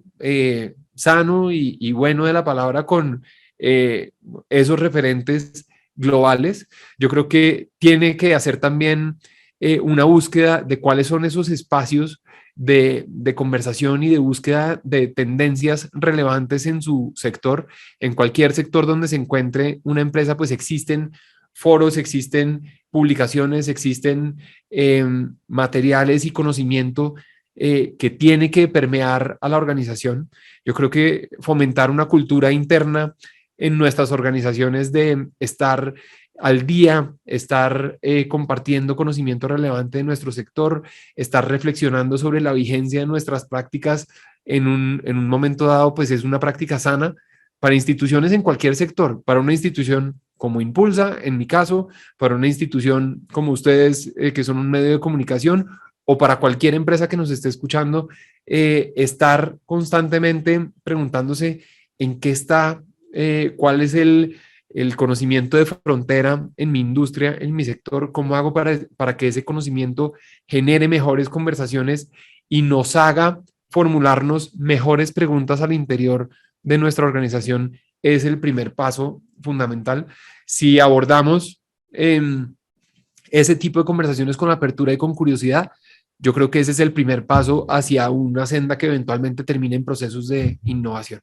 sano y bueno de la palabra con esos referentes globales. Yo creo que tiene que hacer también una búsqueda de cuáles son esos espacios de conversación y de búsqueda de tendencias relevantes en su sector. En cualquier sector donde se encuentre una empresa, pues existen foros, existen publicaciones, existen materiales y conocimiento que tiene que permear a la organización. Yo creo que fomentar una cultura interna en nuestras organizaciones de estar al día, estar compartiendo conocimiento relevante de nuestro sector, estar reflexionando sobre la vigencia de nuestras prácticas en un momento dado, pues es una práctica sana para instituciones en cualquier sector, para una institución como Impulsa, en mi caso, para una institución como ustedes, que son un medio de comunicación, o para cualquier empresa que nos esté escuchando, estar constantemente preguntándose en qué está, cuál es el conocimiento de frontera en mi industria, en mi sector, cómo hago para que ese conocimiento genere mejores conversaciones y nos haga formularnos mejores preguntas al interior de nuestra organización es el primer paso fundamental. Si abordamos ese tipo de conversaciones con apertura y con curiosidad, yo creo que ese es el primer paso hacia una senda que eventualmente termine en procesos de innovación.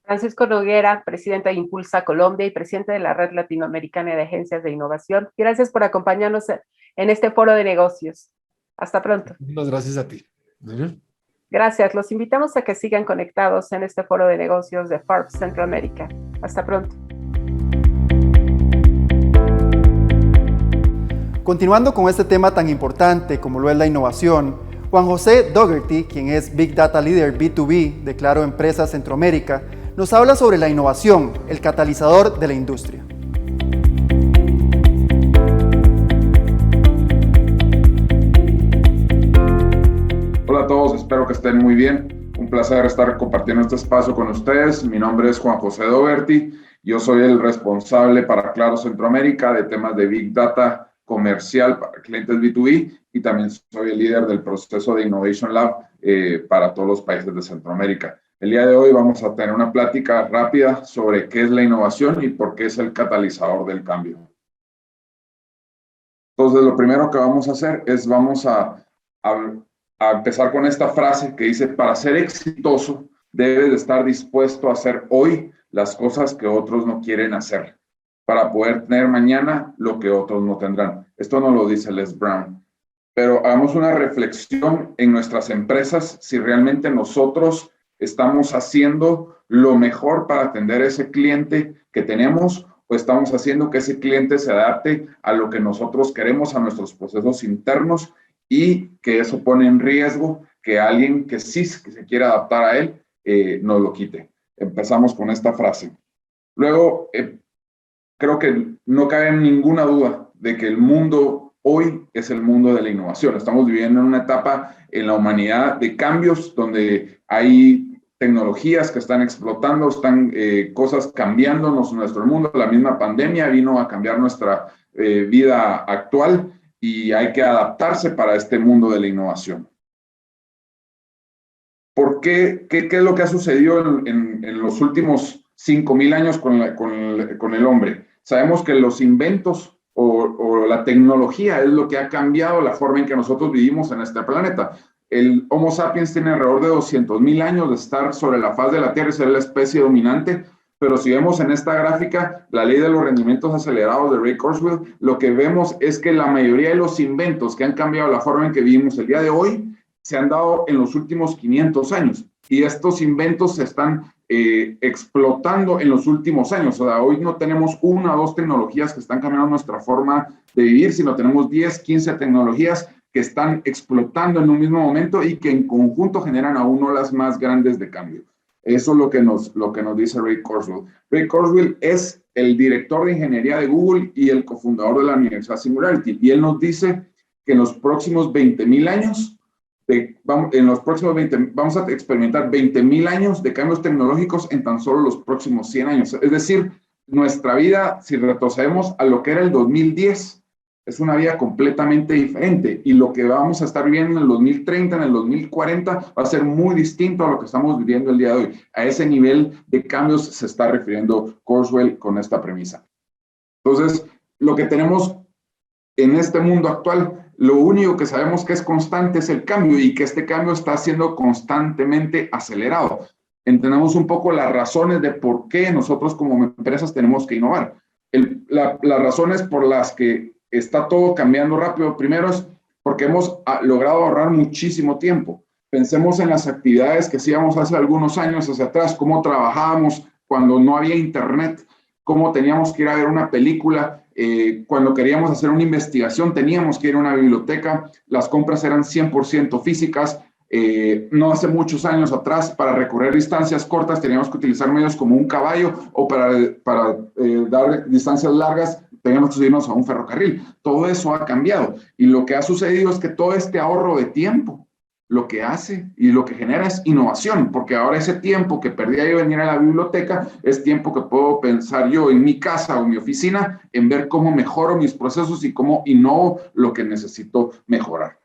Francisco Noguera, presidente de Impulsa Colombia y presidente de la Red Latinoamericana de Agencias de Innovación. Gracias por acompañarnos en este foro de negocios. Hasta pronto. Muchas gracias a ti. Gracias. Los invitamos a que sigan conectados en este foro de negocios de Forbes Centroamérica. Hasta pronto. Continuando con este tema tan importante como lo es la innovación, Juan José Dougherty, quien es Big Data Leader B2B de Claro Empresas Centroamérica, nos habla sobre la innovación, el catalizador de la industria. Hola a todos, espero que estén muy bien. Un placer estar compartiendo este espacio con ustedes. Mi nombre es Juan José Dougherty. Yo soy el responsable para Claro Centroamérica de temas de Big Data comercial para clientes B2B y también soy el líder del proceso de Innovation Lab para todos los países de Centroamérica. El día de hoy vamos a tener una plática rápida sobre qué es la innovación y por qué es el catalizador del cambio. Entonces, lo primero que vamos a hacer es vamos a empezar con esta frase que dice: para ser exitoso, debes de estar dispuesto a hacer hoy las cosas que otros no quieren hacer, para poder tener mañana lo que otros no tendrán. Esto no lo dice Les Brown. Pero hagamos una reflexión en nuestras empresas si realmente nosotros estamos haciendo lo mejor para atender a ese cliente que tenemos o estamos haciendo que ese cliente se adapte a lo que nosotros queremos, a nuestros procesos internos, y que eso pone en riesgo que alguien que sí que se quiera adaptar a él nos lo quite. Empezamos con esta frase. Luego, creo que no cabe ninguna duda de que el mundo hoy es el mundo de la innovación. Estamos viviendo en una etapa en la humanidad de cambios donde hay tecnologías que están explotando, están cosas cambiándonos nuestro mundo. La misma pandemia vino a cambiar nuestra vida actual y hay que adaptarse para este mundo de la innovación. ¿Por qué? ¿Qué es lo que ha sucedido en los últimos 5,000 años con el hombre? Sabemos que los inventos o la tecnología es lo que ha cambiado la forma en que nosotros vivimos en este planeta. El Homo sapiens tiene alrededor de 200,000 años de estar sobre la faz de la Tierra y ser la especie dominante, pero si vemos en esta gráfica la ley de los rendimientos acelerados de Ray Kurzweil, lo que vemos es que la mayoría de los inventos que han cambiado la forma en que vivimos el día de hoy se han dado en los últimos 500 años. Y estos inventos se están explotando en los últimos años. O sea, hoy no tenemos una o dos tecnologías que están cambiando nuestra forma de vivir, sino tenemos 10, 15 tecnologías que están explotando en un mismo momento y que en conjunto generan aún olas más grandes de cambio. Eso es lo que nos dice Ray Kurzweil. Ray Kurzweil es el director de ingeniería de Google y el cofundador de la Universidad Singularity. Y él nos dice que en los próximos 20,000 años, vamos a experimentar 20,000 años de cambios tecnológicos en tan solo los próximos 100 años. Es decir, nuestra vida, si retrocedemos a lo que era el 2010, es una vida completamente diferente. Y lo que vamos a estar viviendo en el 2030, en el 2040, va a ser muy distinto a lo que estamos viviendo el día de hoy. A ese nivel de cambios se está refiriendo Kurzweil con esta premisa. Entonces, lo que tenemos en este mundo actual, lo único que sabemos que es constante es el cambio y que este cambio está siendo constantemente acelerado. Entendamos un poco las razones de por qué nosotros como empresas tenemos que innovar. Las razones por las que está todo cambiando rápido, primero es porque hemos logrado ahorrar muchísimo tiempo. Pensemos en las actividades que hacíamos hace algunos años hacia atrás, cómo trabajábamos cuando no había internet, cómo teníamos que ir a ver una película, cuando queríamos hacer una investigación teníamos que ir a una biblioteca, las compras eran 100% físicas. No hace muchos años atrás, para recorrer distancias cortas teníamos que utilizar medios como un caballo, o para dar distancias largas teníamos que subirnos a un ferrocarril. Todo eso ha cambiado y lo que ha sucedido es que todo este ahorro de tiempo lo que hace y lo que genera es innovación, porque ahora ese tiempo que perdía yo venir a la biblioteca es tiempo que puedo pensar yo en mi casa o en mi oficina en ver cómo mejoro mis procesos y cómo innovo lo que necesito mejorar.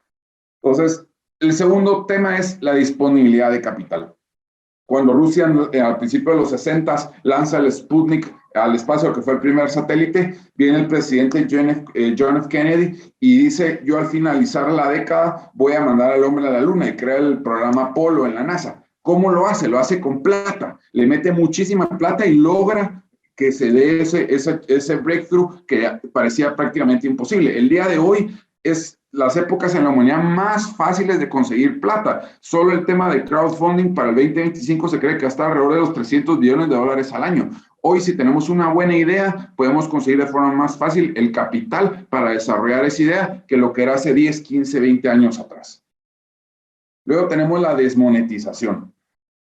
Entonces, el segundo tema es la disponibilidad de capital. cuando Rusia al principio de los 60 lanza el Sputnik al espacio, que fue el primer satélite, viene el presidente John F. Kennedy y dice, yo al finalizar la década voy a mandar al hombre a la luna, y crea el programa Apolo en la NASA. ¿Cómo lo hace? Lo hace con plata, le mete muchísima plata y logra que se dé ese breakthrough que parecía prácticamente imposible. El día de hoy es las épocas en la humanidad más fáciles de conseguir plata. Solo el tema de crowdfunding para el 2025 se cree que está alrededor de los $300 billones al año. Hoy, si tenemos una buena idea, podemos conseguir de forma más fácil el capital para desarrollar esa idea que lo que era hace 10, 15, 20 años atrás. Luego tenemos la desmonetización.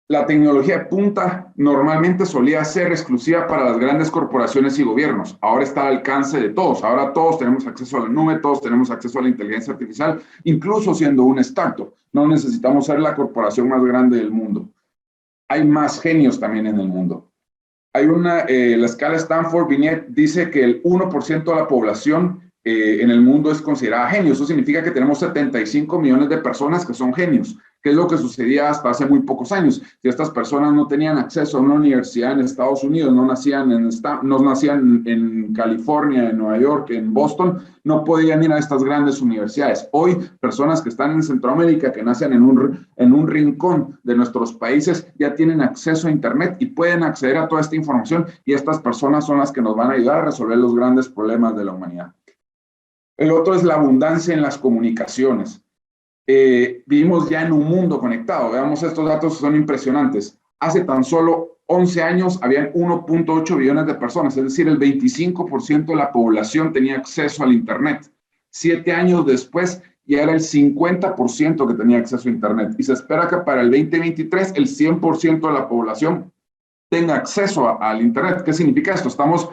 La tecnología de punta normalmente solía ser exclusiva para las grandes corporaciones y gobiernos. Ahora está al alcance de todos. Ahora todos tenemos acceso a la nube, todos tenemos acceso a la inteligencia artificial, incluso siendo un startup. No necesitamos ser la corporación más grande del mundo. Hay más genios también en el mundo. Hay la escala Stanford-Binet dice que el 1% de la población en el mundo es considerada genio. Eso significa que tenemos 75 millones de personas que son genios, que es lo que sucedía hasta hace muy pocos años. Si estas personas no tenían acceso a una universidad en Estados Unidos, no nacían en California, en Nueva York, en Boston, no podían ir a estas grandes universidades. Hoy, personas que están en Centroamérica, que nacen en un rincón de nuestros países, ya tienen acceso a Internet y pueden acceder a toda esta información, y estas personas son las que nos van a ayudar a resolver los grandes problemas de la humanidad. El otro es la abundancia en las comunicaciones. Vivimos ya en un mundo conectado. Veamos estos datos, son impresionantes. Hace tan solo 11 años habían 1.8 billones de personas, es decir, el 25% de la población tenía acceso al Internet. 7 años después ya era el 50% que tenía acceso a Internet. Y se espera que para el 2023 el 100% de la población tenga acceso al Internet. ¿Qué significa esto? Estamos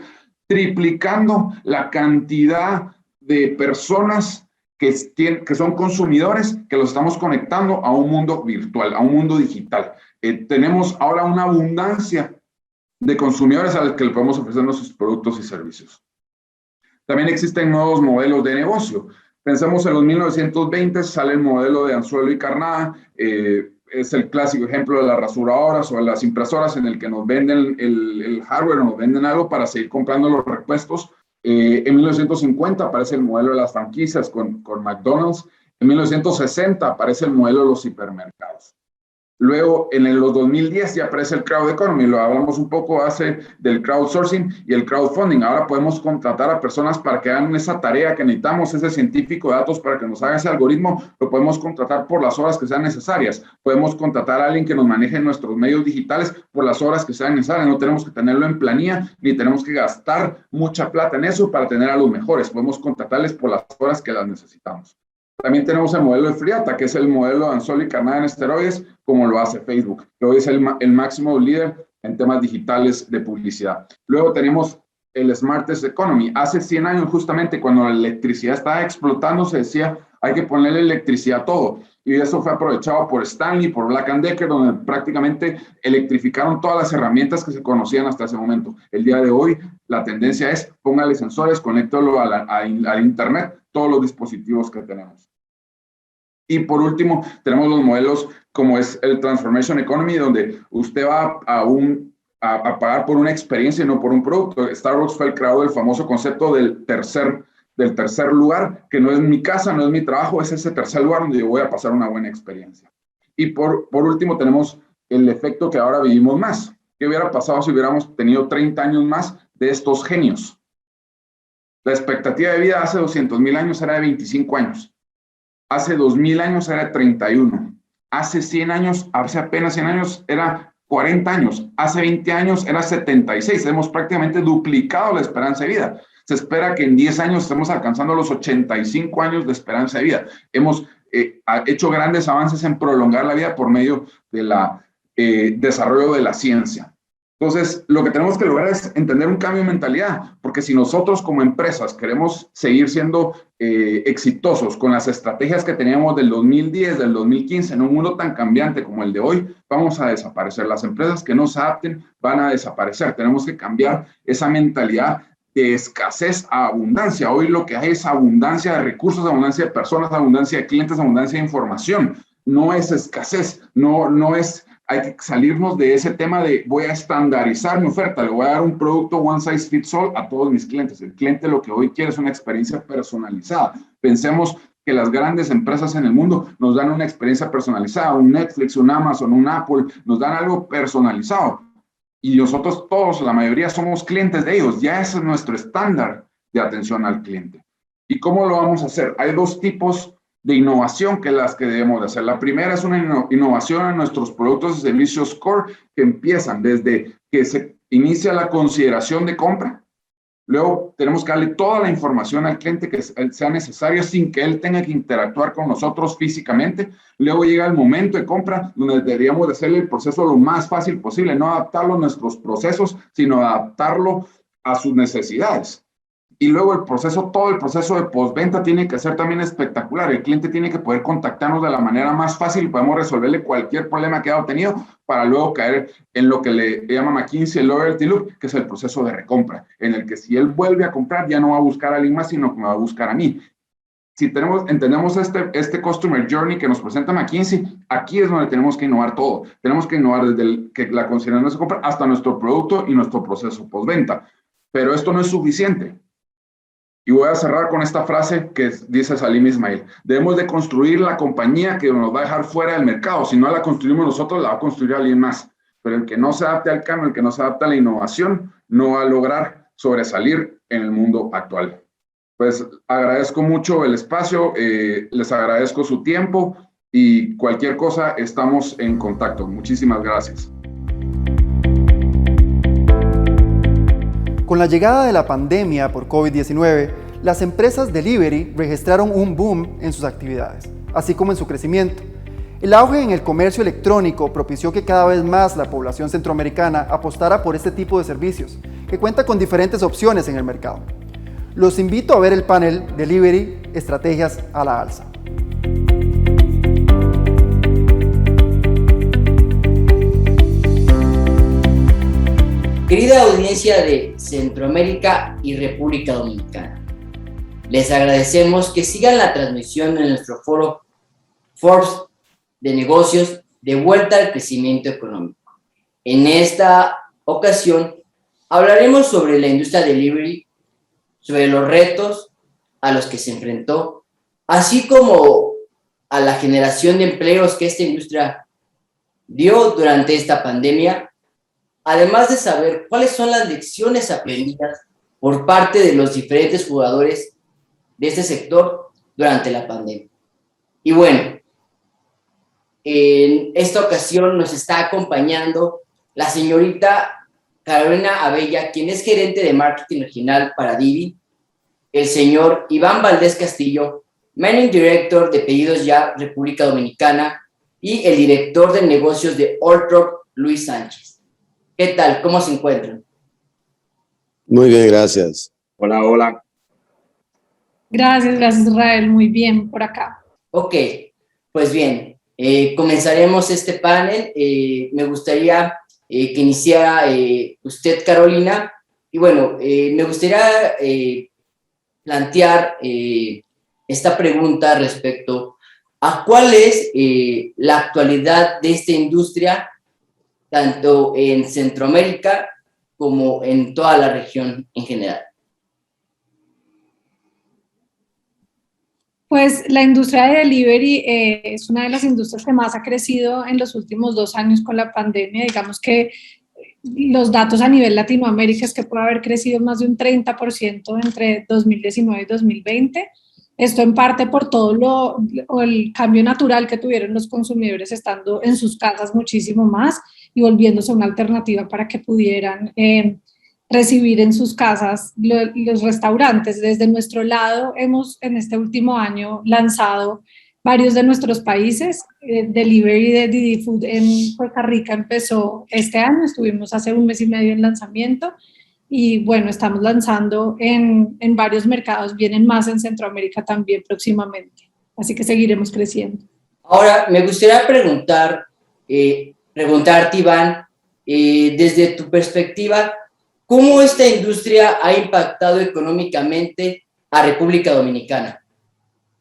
triplicando la cantidad de personas que son consumidores, que los estamos conectando a un mundo virtual, a un mundo digital. Tenemos ahora una abundancia de consumidores a los que le podemos ofrecer nuestros productos y servicios. También existen nuevos modelos de negocio. Pensemos en los 1920, sale el modelo de anzuelo y carnada, es el clásico ejemplo de las rasuradoras o de las impresoras, en el que nos venden el hardware o nos venden algo para seguir comprando los repuestos. En 1950 aparece el modelo de las franquicias con McDonald's. En 1960 aparece el modelo de los hipermercados. Luego, en los 2010 ya aparece el crowd economy. Lo hablamos un poco hace del crowdsourcing y el crowdfunding. Ahora podemos contratar a personas para que hagan esa tarea que necesitamos, ese científico de datos para que nos haga ese algoritmo. Lo podemos contratar por las horas que sean necesarias. Podemos contratar a alguien que nos maneje nuestros medios digitales por las horas que sean necesarias. No tenemos que tenerlo en planilla, ni tenemos que gastar mucha plata en eso para tener a los mejores. Podemos contratarles por las horas que las necesitamos. También tenemos el modelo de Friata, que es el modelo de anzuelo y carnada en esteroides, como lo hace Facebook, que hoy es el máximo líder en temas digitales de publicidad. Luego tenemos el Smartest Economy. Hace 100 años, justamente, cuando la electricidad estaba explotando, se decía, hay que ponerle electricidad a todo. Y eso fue aprovechado por Stanley, por Black & Decker, donde prácticamente electrificaron todas las herramientas que se conocían hasta ese momento. El día de hoy, la tendencia es, póngale sensores, conéctalo al Internet, todos los dispositivos que tenemos. Y por último, tenemos los modelos como es el Transformation Economy, donde usted va a pagar por una experiencia y no por un producto. Starbucks fue el creador del famoso concepto del tercer lugar, que no es mi casa, no es mi trabajo, es ese tercer lugar donde yo voy a pasar una buena experiencia. Y por último, tenemos el efecto que ahora vivimos más. ¿Qué hubiera pasado si hubiéramos tenido 30 años más de estos genios? La expectativa de vida hace 200,000 años era de 25 años. Hace 2000 años era de 31. Hace 100 años, hace apenas 100 años, era 40 años. Hace 20 años era 76. Hemos prácticamente duplicado la esperanza de vida. Se espera que en 10 años estemos alcanzando los 85 años de esperanza de vida. Hemos hecho grandes avances en prolongar la vida por medio del desarrollo de la ciencia. Entonces, lo que tenemos que lograr es entender un cambio de mentalidad, porque si nosotros como empresas queremos seguir siendo exitosos con las estrategias que teníamos del 2010, del 2015, en un mundo tan cambiante como el de hoy, vamos a desaparecer. Las empresas que no se adapten van a desaparecer. Tenemos que cambiar esa mentalidad de escasez a abundancia. Hoy lo que hay es abundancia de recursos, abundancia de personas, abundancia de clientes, abundancia de información. No es escasez, no es hay que salirnos de ese tema de voy a estandarizar mi oferta, le voy a dar un producto one size fits all a todos mis clientes. El cliente lo que hoy quiere es una experiencia personalizada. Pensemos que las grandes empresas en el mundo nos dan una experiencia personalizada, un Netflix, un Amazon, un Apple, nos dan algo personalizado. Y nosotros todos, la mayoría, somos clientes de ellos. Ya ese es nuestro estándar de atención al cliente. ¿Y cómo lo vamos a hacer? Hay dos tipos de innovación que las que debemos de hacer. La primera es una innovación en nuestros productos y servicios core que empiezan desde que se inicia la consideración de compra. Luego tenemos que darle toda la información al cliente que sea necesaria sin que él tenga que interactuar con nosotros físicamente. Luego llega el momento de compra donde deberíamos de hacerle el proceso lo más fácil posible, no adaptarlo a nuestros procesos, sino adaptarlo a sus necesidades. Y luego todo el proceso de postventa tiene que ser también espectacular. El cliente tiene que poder contactarnos de la manera más fácil y podemos resolverle cualquier problema que haya tenido para luego caer en lo que le llama McKinsey el Loyalty Loop, que es el proceso de recompra, en el que si él vuelve a comprar ya no va a buscar a alguien más, sino que me va a buscar a mí. Si entendemos este Customer Journey que nos presenta McKinsey, aquí es donde tenemos que innovar todo. Tenemos que innovar desde que la consideración de compra hasta nuestro producto y nuestro proceso postventa. Pero esto no es suficiente. Y voy a cerrar con esta frase que dice Salim Ismail. Debemos de construir la compañía que nos va a dejar fuera del mercado. Si no la construimos nosotros, la va a construir alguien más. Pero el que no se adapte al cambio, el que no se adapte a la innovación, no va a lograr sobresalir en el mundo actual. Pues agradezco mucho el espacio, les agradezco su tiempo y cualquier cosa estamos en contacto. Muchísimas gracias. Con la llegada de la pandemia por COVID-19, las empresas delivery registraron un boom en sus actividades, así como en su crecimiento. El auge en el comercio electrónico propició que cada vez más la población centroamericana apostara por este tipo de servicios, que cuenta con diferentes opciones en el mercado. Los invito a ver el panel Delivery, Estrategias a la Alza. Querida audiencia de Centroamérica y República Dominicana, les agradecemos que sigan la transmisión de nuestro foro Forbes de negocios de vuelta al crecimiento económico. En esta ocasión hablaremos sobre la industria delivery, sobre los retos a los que se enfrentó, así como a la generación de empleos que esta industria dio durante esta pandemia, además de saber cuáles son las lecciones aprendidas por parte de los diferentes jugadores de este sector durante la pandemia. Y bueno, en esta ocasión nos está acompañando la señorita Carolina Abella, quien es gerente de marketing regional para Divvy, el señor Iván Valdés Castillo, Managing Director de Pedidos Ya República Dominicana, y el director de negocios de Alltruck, Luis Sánchez. ¿Qué tal? ¿Cómo se encuentran? Muy bien, gracias. Hola, hola. Gracias Israel, muy bien por acá. Ok, pues bien, comenzaremos este panel. Me gustaría que iniciara usted, Carolina, y bueno, me gustaría plantear esta pregunta respecto a cuál es la actualidad de esta industria, tanto en Centroamérica como en toda la región en general. Pues la industria de delivery es una de las industrias que más ha crecido en los últimos 2 años con la pandemia. Digamos que los datos a nivel Latinoamérica es que puede haber crecido más de un 30% entre 2019 y 2020. Esto en parte por todo el cambio natural que tuvieron los consumidores estando en sus casas muchísimo más y volviéndose una alternativa para que pudieran recibir en sus casas los restaurantes. Desde nuestro lado hemos en este último año lanzado varios de nuestros países. Delivery de Didi Food en Costa Rica empezó este año, estuvimos hace 1 mes y medio en lanzamiento y bueno, estamos lanzando en varios mercados, vienen más en Centroamérica también próximamente, así que seguiremos creciendo. Ahora, me gustaría preguntarte, Iván, desde tu perspectiva, ¿cómo esta industria ha impactado económicamente a República Dominicana?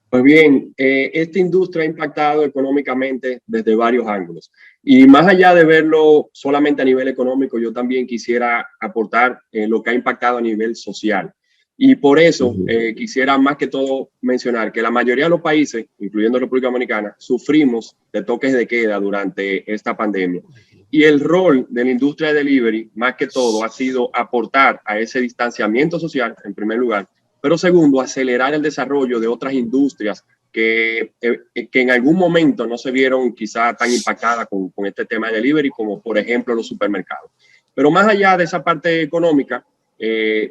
Pues bien, esta industria ha impactado económicamente desde varios ángulos. Y más allá de verlo solamente a nivel económico, yo también quisiera aportar lo que ha impactado a nivel social. Y por eso quisiera más que todo mencionar que la mayoría de los países, incluyendo República Dominicana, sufrimos de toques de queda durante esta pandemia. Y el rol de la industria de delivery, más que todo, ha sido aportar a ese distanciamiento social, en primer lugar, pero segundo, acelerar el desarrollo de otras industrias que en algún momento no se vieron quizá tan impactadas con este tema de delivery, como por ejemplo los supermercados. Pero más allá de esa parte económica,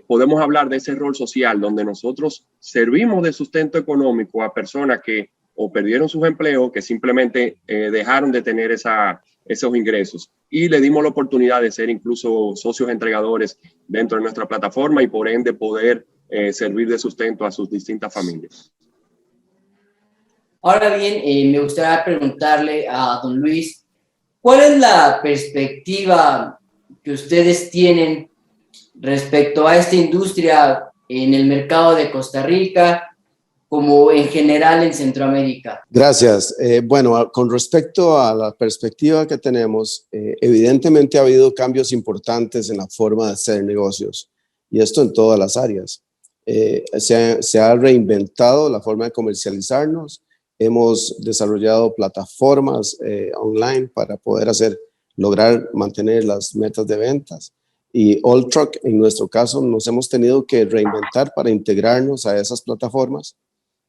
podemos hablar de ese rol social donde nosotros servimos de sustento económico a personas que o perdieron sus empleos, que simplemente dejaron de tener esos ingresos, y le dimos la oportunidad de ser incluso socios entregadores dentro de nuestra plataforma y por ende poder servir de sustento a sus distintas familias. Ahora bien, me gustaría preguntarle a don Luis, ¿cuál es la perspectiva que ustedes tienen respecto a esta industria en el mercado de Costa Rica, como en general en Centroamérica? Gracias. Bueno, con respecto a la perspectiva que tenemos, evidentemente ha habido cambios importantes en la forma de hacer negocios, y esto en todas las áreas. Se ha reinventado la forma de comercializarnos. Hemos desarrollado plataformas online para poder lograr mantener las metas de ventas. Y Alltruck, en nuestro caso, nos hemos tenido que reinventar para integrarnos a esas plataformas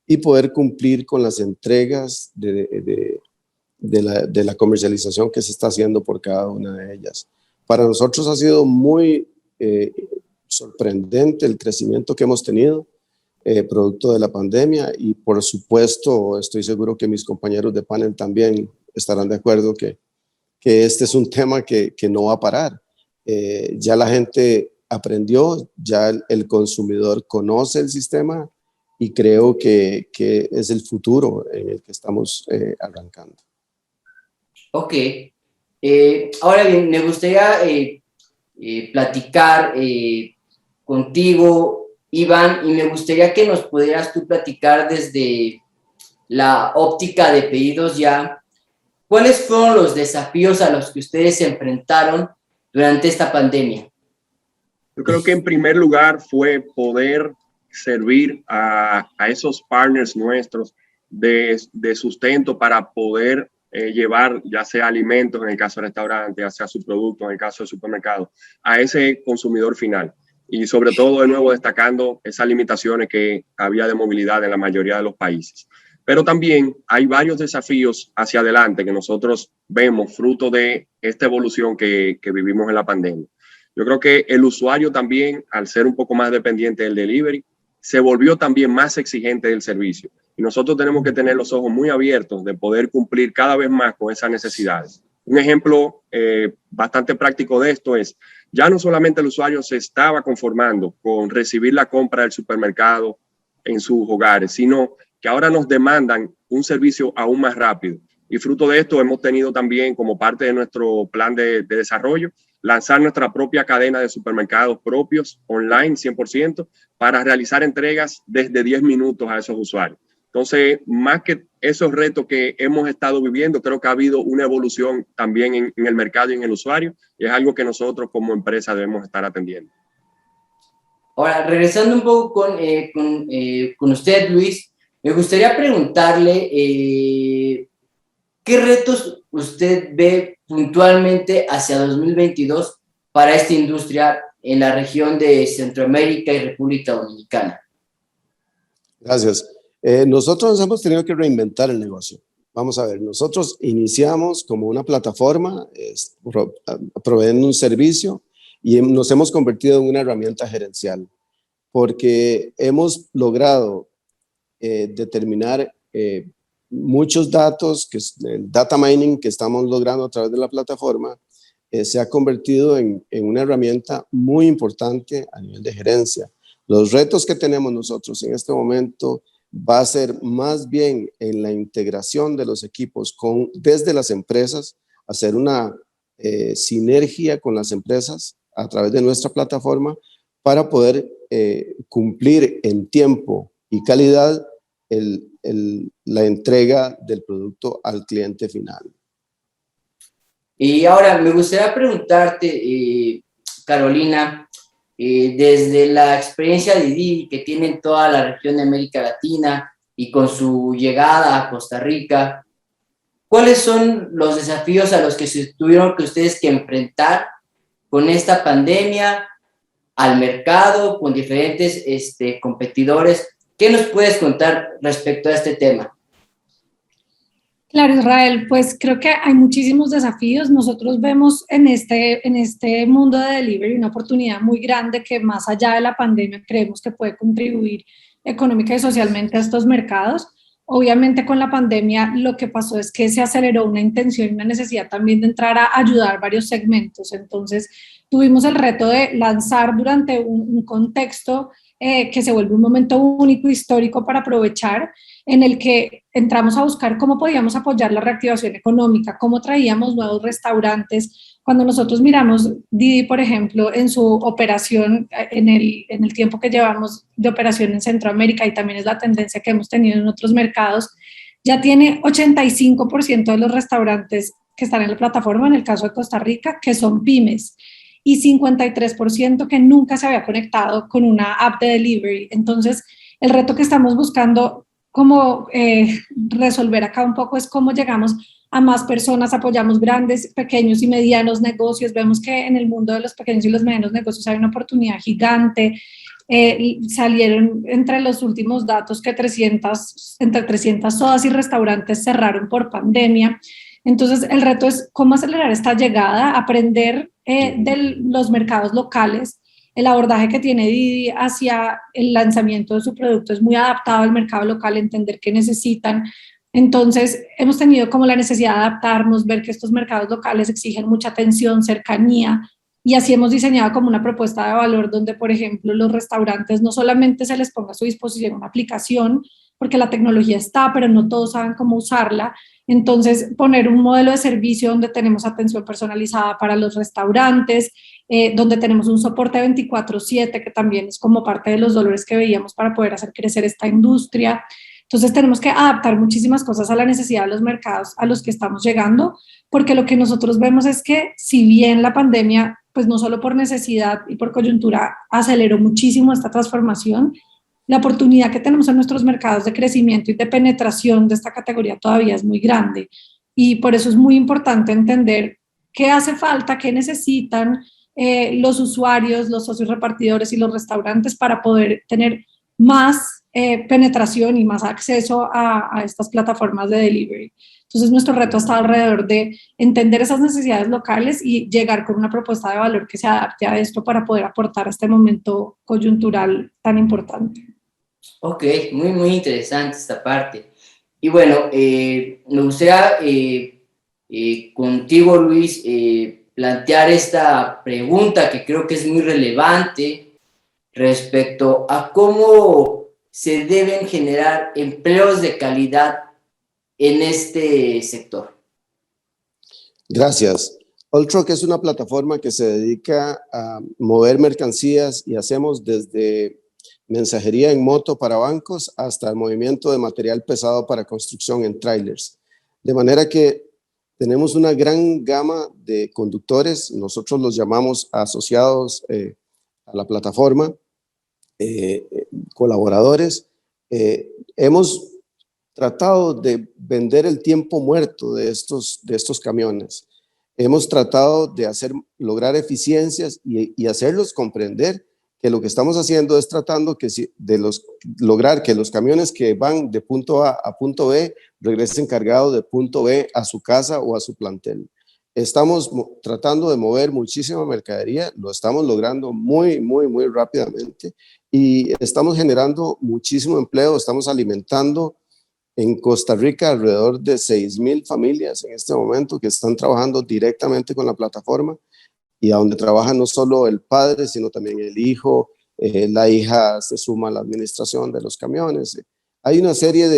y poder cumplir con las entregas de la comercialización que se está haciendo por cada una de ellas. Para nosotros ha sido muy sorprendente el crecimiento que hemos tenido, producto de la pandemia, y por supuesto estoy seguro que mis compañeros de panel también estarán de acuerdo que este es un tema que no va a parar. Ya la gente aprendió, ya el consumidor conoce el sistema, y creo que es el futuro en el que estamos arrancando. Ok. Ahora bien, me gustaría platicar contigo, Iván, y me gustaría que nos pudieras tú platicar desde la óptica de Pedidos Ya, ¿cuáles fueron los desafíos a los que ustedes se enfrentaron durante esta pandemia? Yo creo que en primer lugar fue poder servir a esos partners nuestros de sustento para poder llevar ya sea alimentos en el caso del restaurante, ya sea su producto en el caso del supermercado, a ese consumidor final. Y sobre todo, de nuevo, destacando esas limitaciones que había de movilidad en la mayoría de los países. Pero también hay varios desafíos hacia adelante que nosotros vemos fruto de esta evolución que vivimos en la pandemia. Yo creo que el usuario también, al ser un poco más dependiente del delivery, se volvió también más exigente del servicio. Y nosotros tenemos que tener los ojos muy abiertos de poder cumplir cada vez más con esas necesidades. Un ejemplo bastante práctico de esto es, ya no solamente el usuario se estaba conformando con recibir la compra del supermercado en sus hogares, sino que ahora nos demandan un servicio aún más rápido. Y fruto de esto hemos tenido también, como parte de nuestro plan de desarrollo, lanzar nuestra propia cadena de supermercados propios online 100% para realizar entregas desde 10 minutos a esos usuarios. Entonces, más que esos retos que hemos estado viviendo, creo que ha habido una evolución también en el mercado y en el usuario, y es algo que nosotros como empresa debemos estar atendiendo. Ahora, regresando un poco con usted, Luis, me gustaría preguntarle ¿qué retos usted ve puntualmente hacia 2022 para esta industria en la región de Centroamérica y República Dominicana? Gracias. Nosotros nos hemos tenido que reinventar el negocio. Vamos a ver, nosotros iniciamos como una plataforma, proveyendo un servicio, y nos hemos convertido en una herramienta gerencial, porque hemos logrado determinar muchos datos, el data mining que estamos logrando a través de la plataforma, se ha convertido en una herramienta muy importante a nivel de gerencia. Los retos que tenemos nosotros en este momento va a ser más bien en la integración de los equipos desde las empresas, hacer una sinergia con las empresas a través de nuestra plataforma para poder cumplir en tiempo y calidad la entrega del producto al cliente final. Y ahora me gustaría preguntarte, Carolina, desde la experiencia de Didi que tiene en toda la región de América Latina y con su llegada a Costa Rica, ¿cuáles son los desafíos a los que se tuvieron que ustedes que enfrentar con esta pandemia, al mercado, con diferentes competidores? ¿Qué nos puedes contar respecto a este tema? Claro, Israel, pues creo que hay muchísimos desafíos. Nosotros vemos en este mundo de delivery una oportunidad muy grande que más allá de la pandemia creemos que puede contribuir económica y socialmente a estos mercados. Obviamente con la pandemia lo que pasó es que se aceleró una intención y una necesidad también de entrar a ayudar varios segmentos. Entonces tuvimos el reto de lanzar durante un contexto que se vuelve un momento único, histórico para aprovechar, en el que entramos a buscar cómo podíamos apoyar la reactivación económica, cómo traíamos nuevos restaurantes. Cuando nosotros miramos Didi, por ejemplo, en su operación, en el tiempo que llevamos de operación en Centroamérica, y también es la tendencia que hemos tenido en otros mercados, ya tiene 85% de los restaurantes que están en la plataforma, en el caso de Costa Rica, que son pymes, y 53% que nunca se había conectado con una app de delivery. Entonces, el reto que estamos buscando como resolver acá un poco es cómo llegamos a más personas, apoyamos grandes, pequeños y medianos negocios. Vemos que en el mundo de los pequeños y los medianos negocios hay una oportunidad gigante. Salieron entre los últimos datos que entre 300 sodas y restaurantes cerraron por pandemia. Entonces, el reto es cómo acelerar esta llegada, aprender de los mercados locales. El abordaje que tiene Didi hacia el lanzamiento de su producto es muy adaptado al mercado local, entender qué necesitan. Entonces, hemos tenido como la necesidad de adaptarnos, ver que estos mercados locales exigen mucha atención, cercanía, y así hemos diseñado como una propuesta de valor donde, por ejemplo, los restaurantes no solamente se les ponga a su disposición una aplicación, porque la tecnología está, pero no todos saben cómo usarla. Entonces, poner un modelo de servicio donde tenemos atención personalizada para los restaurantes, donde tenemos un soporte 24/7, que también es como parte de los dolores que veíamos para poder hacer crecer esta industria. Entonces, tenemos que adaptar muchísimas cosas a la necesidad de los mercados a los que estamos llegando, porque lo que nosotros vemos es que si bien la pandemia, pues no solo por necesidad y por coyuntura, aceleró muchísimo esta transformación, la oportunidad que tenemos en nuestros mercados de crecimiento y de penetración de esta categoría todavía es muy grande. Y por eso es muy importante entender qué hace falta, qué necesitan los usuarios, los socios repartidores y los restaurantes para poder tener más penetración y más acceso a estas plataformas de delivery. Entonces, nuestro reto está alrededor de entender esas necesidades locales y llegar con una propuesta de valor que se adapte a esto para poder aportar a este momento coyuntural tan importante. Ok, muy, muy interesante esta parte. Y bueno, me gustaría contigo, Luis, plantear esta pregunta que creo que es muy relevante respecto a cómo se deben generar empleos de calidad en este sector. Gracias. Alltruck es una plataforma que se dedica a mover mercancías y hacemos desde mensajería en moto para bancos hasta el movimiento de material pesado para construcción en trailers. De manera que tenemos una gran gama de conductores, nosotros los llamamos asociados a la plataforma, colaboradores. Hemos tratado de vender el tiempo muerto de estos camiones. Hemos tratado de lograr eficiencias y hacerlos comprender que lo que estamos haciendo es tratando lograr que los camiones que van de punto A a punto B regresen cargados de punto B a su casa o a su plantel. Estamos tratando de mover muchísima mercadería, lo estamos logrando muy, muy, muy rápidamente y estamos generando muchísimo empleo, estamos alimentando en Costa Rica alrededor de 6,000 familias en este momento que están trabajando directamente con la plataforma y a donde trabaja no solo el padre, sino también el hijo, la hija se suma a la administración de los camiones. Hay una serie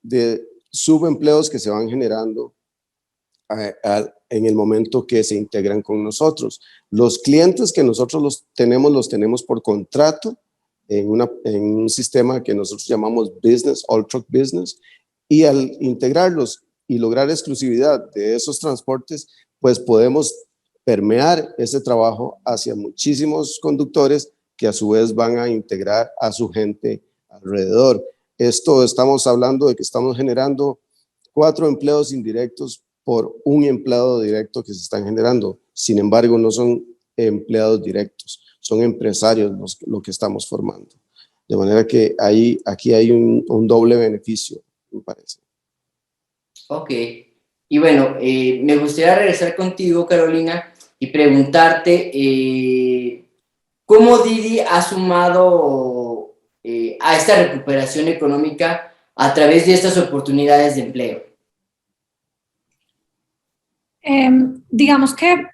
de subempleos que se van generando en el momento que se integran con nosotros. Los clientes que nosotros los tenemos por contrato en un sistema que nosotros llamamos Business, Alltruck Business, y al integrarlos y lograr exclusividad de esos transportes, pues podemos permear ese trabajo hacia muchísimos conductores que a su vez van a integrar a su gente alrededor. Esto estamos hablando de que estamos generando 4 empleos indirectos por un empleado directo que se están generando. Sin embargo, no son empleados directos, son empresarios lo que estamos formando. De manera que aquí hay un doble beneficio, me parece. Ok. Y bueno, me gustaría regresar contigo, Carolina, y preguntarte cómo Didi ha sumado a esta recuperación económica a través de estas oportunidades de empleo. Digamos que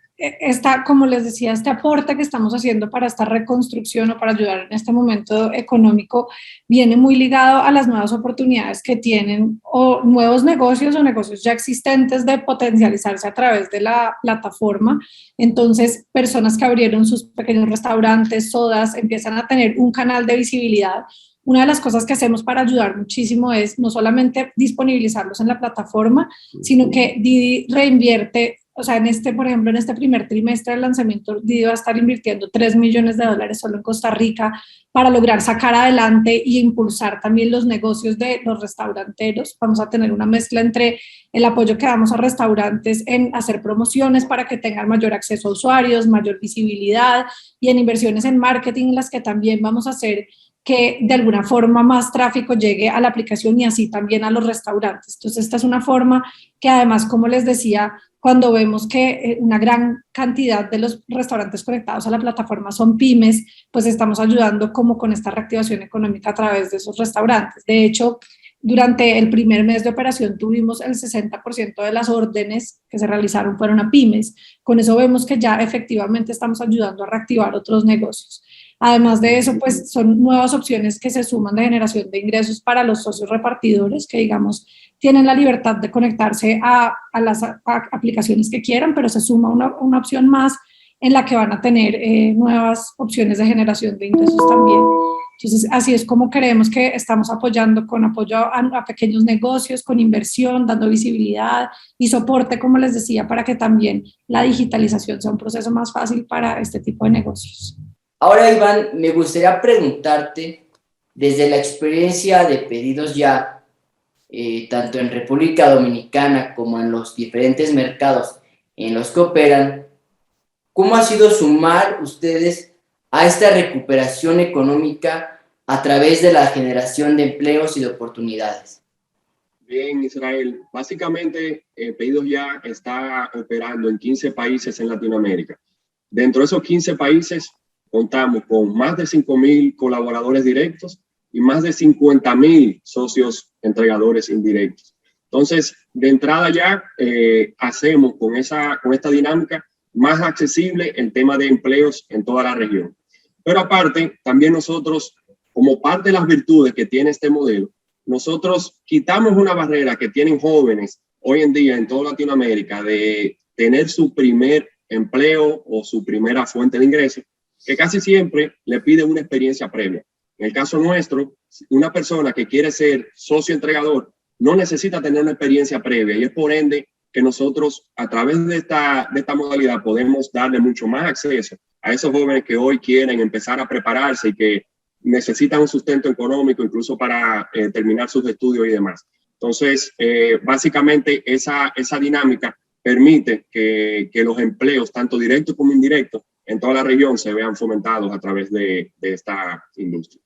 como les decía, este aporte que estamos haciendo para esta reconstrucción o para ayudar en este momento económico viene muy ligado a las nuevas oportunidades que tienen o nuevos negocios o negocios ya existentes de potencializarse a través de la plataforma. Entonces, personas que abrieron sus pequeños restaurantes, sodas, empiezan a tener un canal de visibilidad. Una de las cosas que hacemos para ayudar muchísimo es no solamente disponibilizarlos en la plataforma, sino que Didi reinvierte. O sea, por ejemplo, en este primer trimestre del lanzamiento, Didi va a estar invirtiendo $3 millones solo en Costa Rica para lograr sacar adelante y impulsar también los negocios de los restauranteros. Vamos a tener una mezcla entre el apoyo que damos a restaurantes en hacer promociones para que tengan mayor acceso a usuarios, mayor visibilidad, y en inversiones en marketing, en las que también vamos a hacer que de alguna forma más tráfico llegue a la aplicación y así también a los restaurantes. Entonces, esta es una forma que además, como les decía, cuando vemos que una gran cantidad de los restaurantes conectados a la plataforma son pymes, pues estamos ayudando como con esta reactivación económica a través de esos restaurantes. De hecho, durante el primer mes de operación tuvimos el 60% de las órdenes que se realizaron fueron a pymes. Con eso vemos que ya efectivamente estamos ayudando a reactivar otros negocios. Además de eso, pues son nuevas opciones que se suman de generación de ingresos para los socios repartidores que, digamos, tienen la libertad de conectarse a las aplicaciones que quieran, pero se suma una opción más en la que van a tener nuevas opciones de generación de ingresos también. Entonces, así es como creemos que estamos apoyando con apoyo a pequeños negocios, con inversión, dando visibilidad y soporte, como les decía, para que también la digitalización sea un proceso más fácil para este tipo de negocios. Ahora, Iván, me gustaría preguntarte, desde la experiencia de Pedidos Ya, tanto en República Dominicana como en los diferentes mercados en los que operan, ¿cómo ha sido sumar ustedes a esta recuperación económica a través de la generación de empleos y de oportunidades? Bien, Israel. Básicamente, Pedidos Ya está operando en 15 países en Latinoamérica. Dentro de esos 15 países, contamos con más de 5,000 colaboradores directos y más de 50,000 socios entregadores indirectos. Entonces, de entrada ya hacemos con esta dinámica más accesible el tema de empleos en toda la región. Pero aparte, también nosotros, como parte de las virtudes que tiene este modelo, nosotros quitamos una barrera que tienen jóvenes hoy en día en toda Latinoamérica de tener su primer empleo o su primera fuente de ingresos, que casi siempre le piden una experiencia previa. En el caso nuestro, una persona que quiere ser socio entregador no necesita tener una experiencia previa y es por ende que nosotros a través de esta modalidad podemos darle mucho más acceso a esos jóvenes que hoy quieren empezar a prepararse y que necesitan un sustento económico incluso para terminar sus estudios y demás. Entonces, básicamente esa dinámica permite que los empleos, tanto directos como indirectos, en toda la región se vean fomentados a través de esta industria.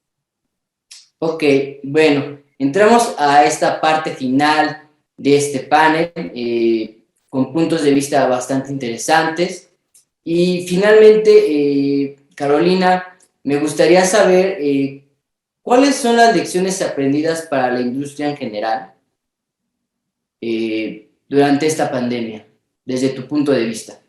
Ok, bueno, entramos a esta parte final de este panel con puntos de vista bastante interesantes. Y finalmente, Carolina, me gustaría saber cuáles son las lecciones aprendidas para la industria en general durante esta pandemia, desde tu punto de vista.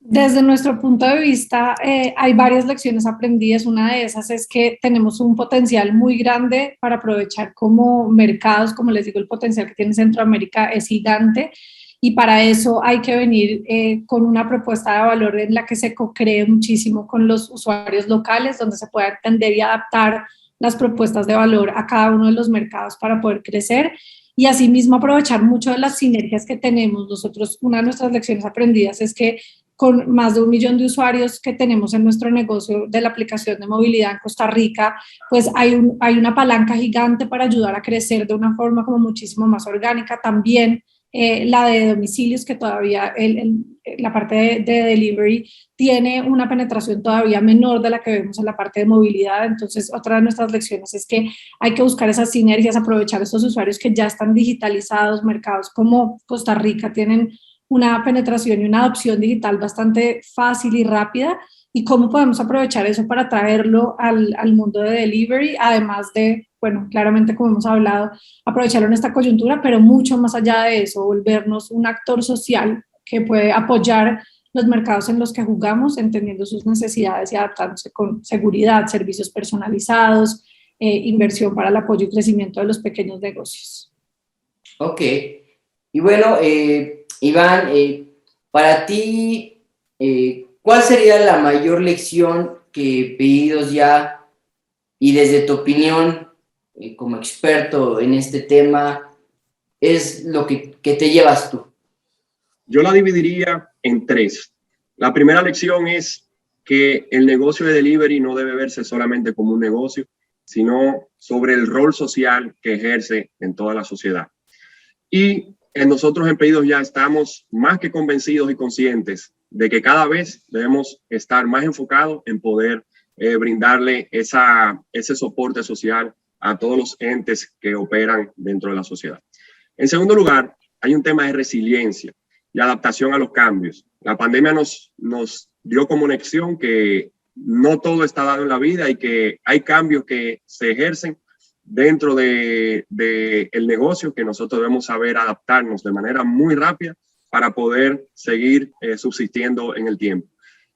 Desde nuestro punto de vista, hay varias lecciones aprendidas. Una de esas es que tenemos un potencial muy grande para aprovechar como mercados. Como les digo, el potencial que tiene Centroamérica es gigante y para eso hay que venir con una propuesta de valor en la que se co-cree muchísimo con los usuarios locales, donde se pueda entender y adaptar las propuestas de valor a cada uno de los mercados para poder crecer. y asimismo aprovechar mucho de las sinergias que tenemos. Nosotros, una de nuestras lecciones aprendidas es que con más de 1 millón de usuarios que tenemos en nuestro negocio de la aplicación de movilidad en Costa Rica, pues hay una palanca gigante para ayudar a crecer de una forma como muchísimo más orgánica. También la de domicilios, que todavía la parte de delivery tiene una penetración todavía menor de la que vemos en la parte de movilidad. Entonces, otra de nuestras lecciones es que hay que buscar esas sinergias, aprovechar estos usuarios que ya están digitalizados. Mercados como Costa Rica tienen una penetración y una adopción digital bastante fácil y rápida, y cómo podemos aprovechar eso para traerlo al mundo de delivery, además de, bueno, claramente como hemos hablado, aprovecharlo en esta coyuntura, pero mucho más allá de eso, volvernos un actor social que puede apoyar los mercados en los que jugamos, entendiendo sus necesidades y adaptándose con seguridad, servicios personalizados, inversión para el apoyo y crecimiento de los pequeños negocios. Ok, y bueno, Iván, para ti, ¿cuál sería la mayor lección que Pedidos Ya, y desde tu opinión como experto en este tema, es lo que te llevas tú? Yo la dividiría en 3. La primera lección es que el negocio de delivery no debe verse solamente como un negocio, sino sobre el rol social que ejerce en toda la sociedad. Y nosotros en Pedidos Ya estamos más que convencidos y conscientes de que cada vez debemos estar más enfocados en poder brindarle ese soporte social a todos los entes que operan dentro de la sociedad. En segundo lugar, hay un tema de resiliencia y adaptación a los cambios. La pandemia nos dio como una lección que no todo está dado en la vida y que hay cambios que se ejercen dentro del negocio, que nosotros debemos saber adaptarnos de manera muy rápida para poder seguir subsistiendo en el tiempo.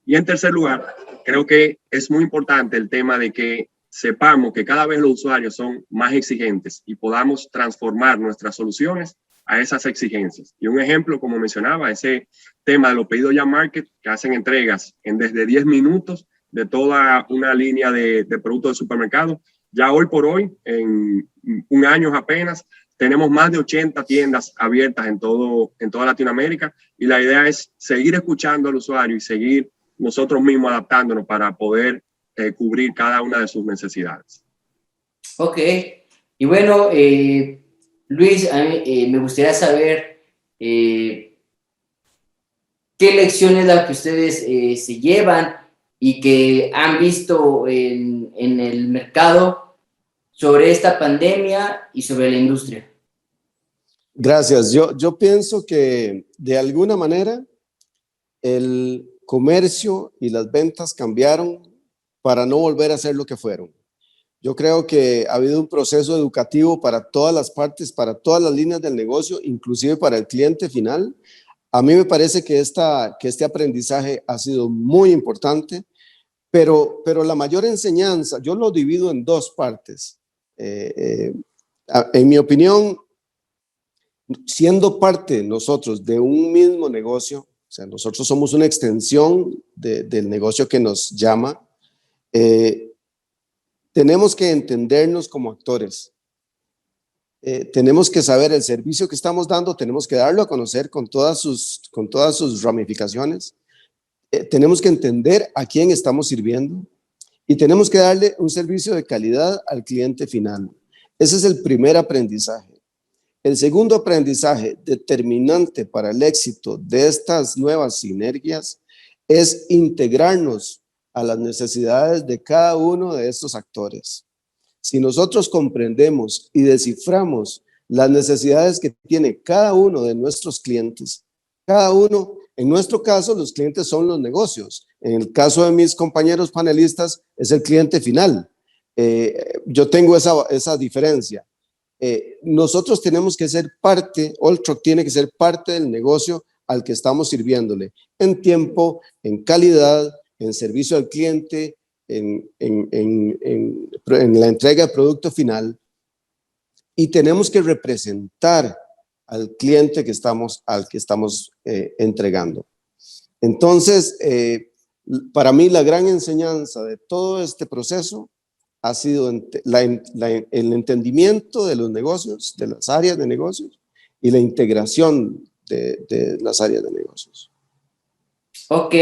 Y en tercer lugar, creo que es muy importante el tema de que sepamos que cada vez los usuarios son más exigentes y podamos transformar nuestras soluciones a esas exigencias. Y un ejemplo, como mencionaba, ese tema de los Pedidos Ya Market, que hacen entregas en desde 10 minutos de toda una línea de productos de supermercado. Ya hoy por hoy, en un año apenas, tenemos más de 80 tiendas abiertas en toda Latinoamérica, y la idea es seguir escuchando al usuario y seguir nosotros mismos adaptándonos para poder cubrir cada una de sus necesidades. Ok, y bueno, Luis, a mí, me gustaría saber qué lecciones las que ustedes se llevan y que han visto en el mercado sobre esta pandemia y sobre la industria. Gracias. Yo pienso que de alguna manera el comercio y las ventas cambiaron para no volver a ser lo que fueron. Yo creo que ha habido un proceso educativo para todas las partes, para todas las líneas del negocio, inclusive para el cliente final. A mí me parece que este aprendizaje ha sido muy importante, pero la mayor enseñanza, yo lo divido en 2 partes. En mi opinión, siendo parte nosotros de un mismo negocio, o sea, nosotros somos una extensión del negocio que nos llama, tenemos que entendernos como actores. Tenemos que saber el servicio que estamos dando, tenemos que darlo a conocer con todas sus ramificaciones. Tenemos que entender a quién estamos sirviendo y tenemos que darle un servicio de calidad al cliente final. Ese es el primer aprendizaje. El segundo aprendizaje determinante para el éxito de estas nuevas sinergias es integrarnos a las necesidades de cada uno de estos actores. Si nosotros comprendemos y desciframos las necesidades que tiene cada uno de nuestros clientes, cada uno, en nuestro caso, los clientes son los negocios. En el caso de mis compañeros panelistas, es el cliente final. Yo tengo esa diferencia. Nosotros tenemos que ser parte, Alltruck tiene que ser parte del negocio al que estamos sirviéndole, en tiempo, en calidad, en servicio al cliente, en la entrega de producto final, y tenemos que representar al cliente al que estamos entregando. Entonces, para mí la gran enseñanza de todo este proceso ha sido el entendimiento de los negocios, de las áreas de negocios y la integración de las áreas de negocios. Ok,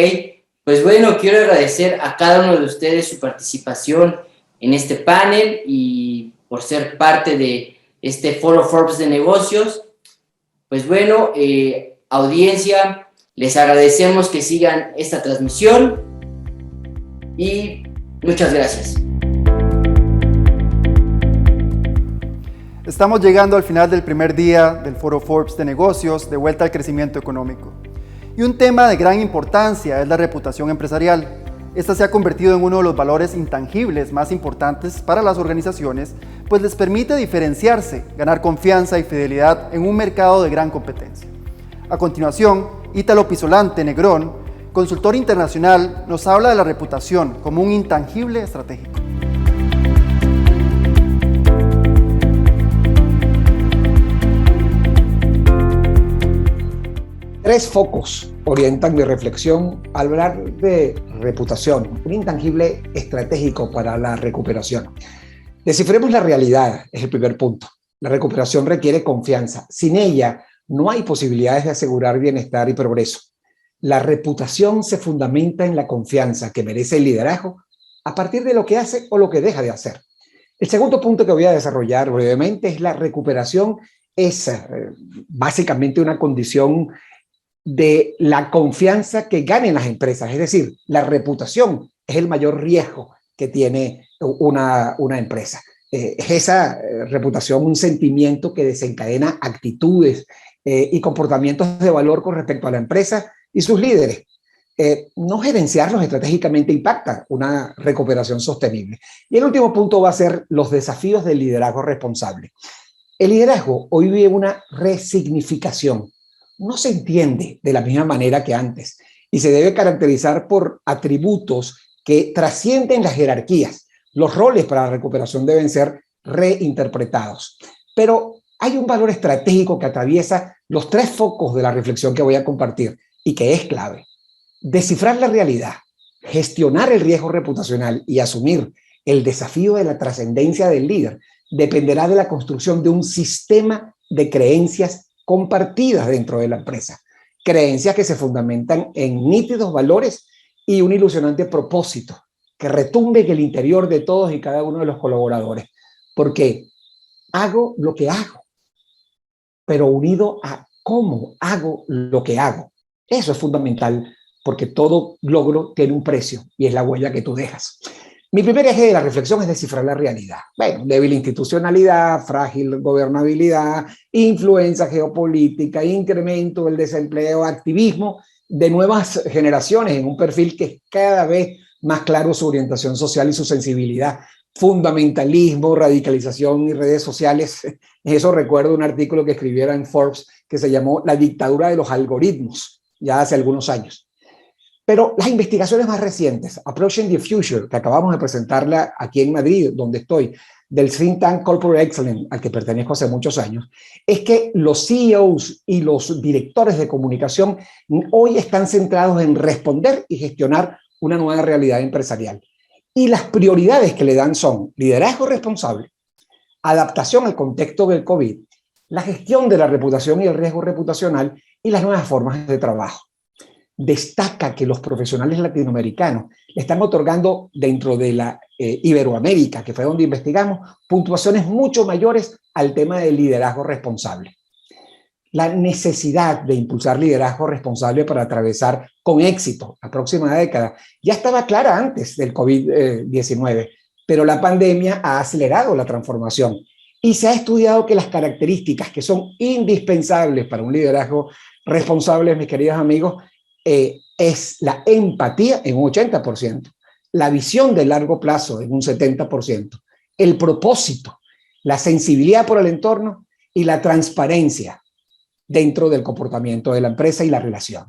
pues bueno, quiero agradecer a cada uno de ustedes su participación en este panel y por ser parte de este Foro Forbes de negocios. Pues bueno, audiencia, les agradecemos que sigan esta transmisión y muchas gracias. Estamos llegando al final del primer día del Foro Forbes de negocios de vuelta al crecimiento económico. Y un tema de gran importancia es la reputación empresarial. Esta se ha convertido en uno de los valores intangibles más importantes para las organizaciones, pues les permite diferenciarse, ganar confianza y fidelidad en un mercado de gran competencia. A continuación, Ítalo Pisolante Negrón, consultor internacional, nos habla de la reputación como un intangible estratégico. Tres focos orientan mi reflexión al hablar de reputación, un intangible estratégico para la recuperación. Descifremos la realidad, es el primer punto. La recuperación requiere confianza. Sin ella, no hay posibilidades de asegurar bienestar y progreso. La reputación se fundamenta en la confianza que merece el liderazgo a partir de lo que hace o lo que deja de hacer. El segundo punto que voy a desarrollar brevemente es la recuperación. Es básicamente una condición de la confianza que ganen las empresas, es decir, la reputación es el mayor riesgo que tiene una empresa. Es esa reputación un sentimiento que desencadena actitudes y comportamientos de valor con respecto a la empresa y sus líderes. No gerenciarlos estratégicamente impacta una recuperación sostenible. Y el último punto va a ser los desafíos del liderazgo responsable. El liderazgo hoy vive una resignificación. No se entiende de la misma manera que antes y se debe caracterizar por atributos que trascienden las jerarquías. Los roles para la recuperación deben ser reinterpretados. Pero hay un valor estratégico que atraviesa los tres focos de la reflexión que voy a compartir y que es clave. Descifrar la realidad, gestionar el riesgo reputacional y asumir el desafío de la trascendencia del líder dependerá de la construcción de un sistema de creencias compartidas dentro de la empresa. Creencias que se fundamentan en nítidos valores y un ilusionante propósito que retumbe en el interior de todos y cada uno de los colaboradores. Porque hago lo que hago, pero unido a cómo hago lo que hago. Eso es fundamental porque todo logro tiene un precio y es la huella que tú dejas. Mi primer eje de la reflexión es descifrar la realidad. Bueno, débil institucionalidad, frágil gobernabilidad, influencia geopolítica, incremento del desempleo, activismo de nuevas generaciones en un perfil que es cada vez más claro su orientación social y su sensibilidad. Fundamentalismo, radicalización y redes sociales. Eso recuerdo un artículo que escribiera en Forbes que se llamó La dictadura de los algoritmos, ya hace algunos años. Pero las investigaciones más recientes, Approaching the Future, que acabamos de presentarla aquí en Madrid, donde estoy, del think tank Corporate Excellence, al que pertenezco hace muchos años, es que los CEOs y los directores de comunicación hoy están centrados en responder y gestionar una nueva realidad empresarial. Y las prioridades que le dan son liderazgo responsable, adaptación al contexto del COVID, la gestión de la reputación y el riesgo reputacional y las nuevas formas de trabajo. Destaca que los profesionales latinoamericanos le están otorgando dentro de la Iberoamérica, que fue donde investigamos, puntuaciones mucho mayores al tema del liderazgo responsable. La necesidad de impulsar liderazgo responsable para atravesar con éxito la próxima década ya estaba clara antes del COVID-19, pero la pandemia ha acelerado la transformación y se ha estudiado que las características que son indispensables para un liderazgo responsable, mis queridos amigos, es la empatía en un 80%, la visión de largo plazo en un 70%, el propósito, la sensibilidad por el entorno y la transparencia dentro del comportamiento de la empresa y la relación.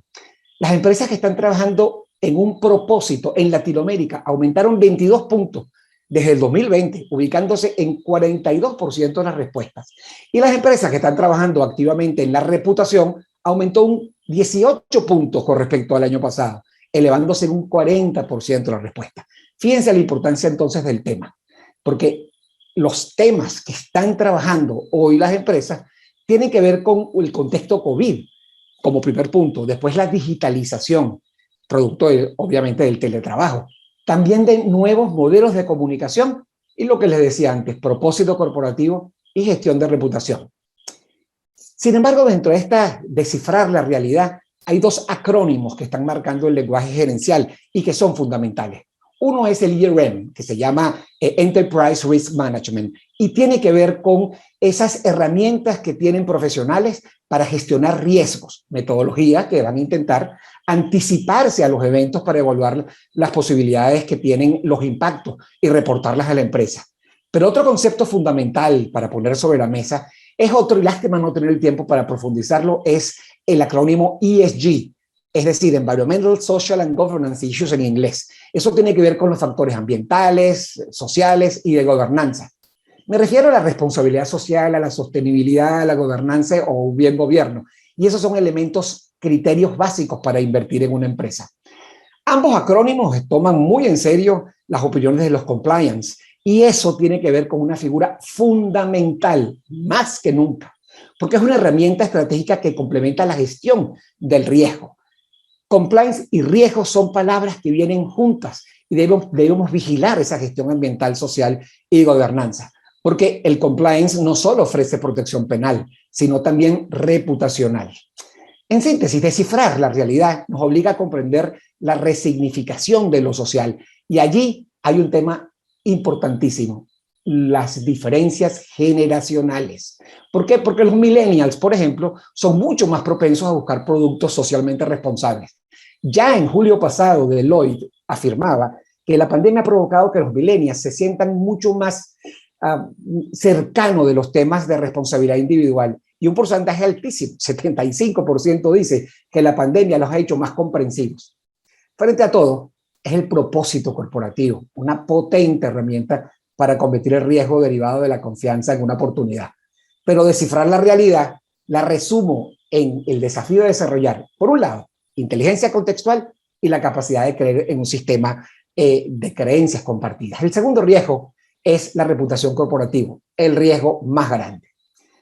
Las empresas que están trabajando en un propósito en Latinoamérica aumentaron 22 puntos desde el 2020, ubicándose en 42% de las respuestas. Y las empresas que están trabajando activamente en la reputación aumentó un 18 puntos con respecto al año pasado, elevándose en un 40% la respuesta. Fíjense la importancia entonces del tema. porque los temas que están trabajando hoy las empresas tienen que ver con el contexto COVID como primer punto, después la digitalización, producto obviamente del teletrabajo, también de nuevos modelos de comunicación y lo que les decía antes, propósito corporativo y gestión de reputación. Sin embargo, dentro de esta descifrar la realidad, hay dos acrónimos que están marcando el lenguaje gerencial y que son fundamentales. Uno es el ERM, que se llama Enterprise Risk Management, y tiene que ver con esas herramientas que tienen profesionales para gestionar riesgos, metodologías que van a intentar anticiparse a los eventos para evaluar las posibilidades que tienen los impactos y reportarlas a la empresa. Pero otro concepto fundamental para poner sobre la mesa es otro, y lástima no tener el tiempo para profundizarlo, es el acrónimo ESG, es decir, Environmental, Social and Governance Issues en inglés. Eso tiene que ver con los factores ambientales, sociales y de gobernanza. Me refiero a la responsabilidad social, a la sostenibilidad, a la gobernanza o un bien gobierno. Y esos son elementos, criterios básicos para invertir en una empresa. Ambos acrónimos toman muy en serio las opiniones de los compliance y eso tiene que ver con una figura fundamental, más que nunca, porque es una herramienta estratégica que complementa la gestión del riesgo. Compliance y riesgo son palabras que vienen juntas y debemos vigilar esa gestión ambiental, social y gobernanza, porque el compliance no solo ofrece protección penal, sino también reputacional. En síntesis, descifrar la realidad nos obliga a comprender la resignificación de lo social y allí hay un tema importantísimo, las diferencias generacionales. ¿Por qué? Porque los millennials, por ejemplo, son mucho más propensos a buscar productos socialmente responsables. Ya en julio pasado, Deloitte afirmaba que la pandemia ha provocado que los millennials se sientan mucho más cercanos de los temas de responsabilidad individual y un porcentaje altísimo, 75% dice que la pandemia los ha hecho más comprensivos. Frente a todo, es el propósito corporativo, una potente herramienta para combatir el riesgo derivado de la confianza en una oportunidad. Pero descifrar la realidad la resumo en el desafío de desarrollar, por un lado, inteligencia contextual y la capacidad de creer en un sistema de creencias compartidas. El segundo riesgo es la reputación corporativa, el riesgo más grande.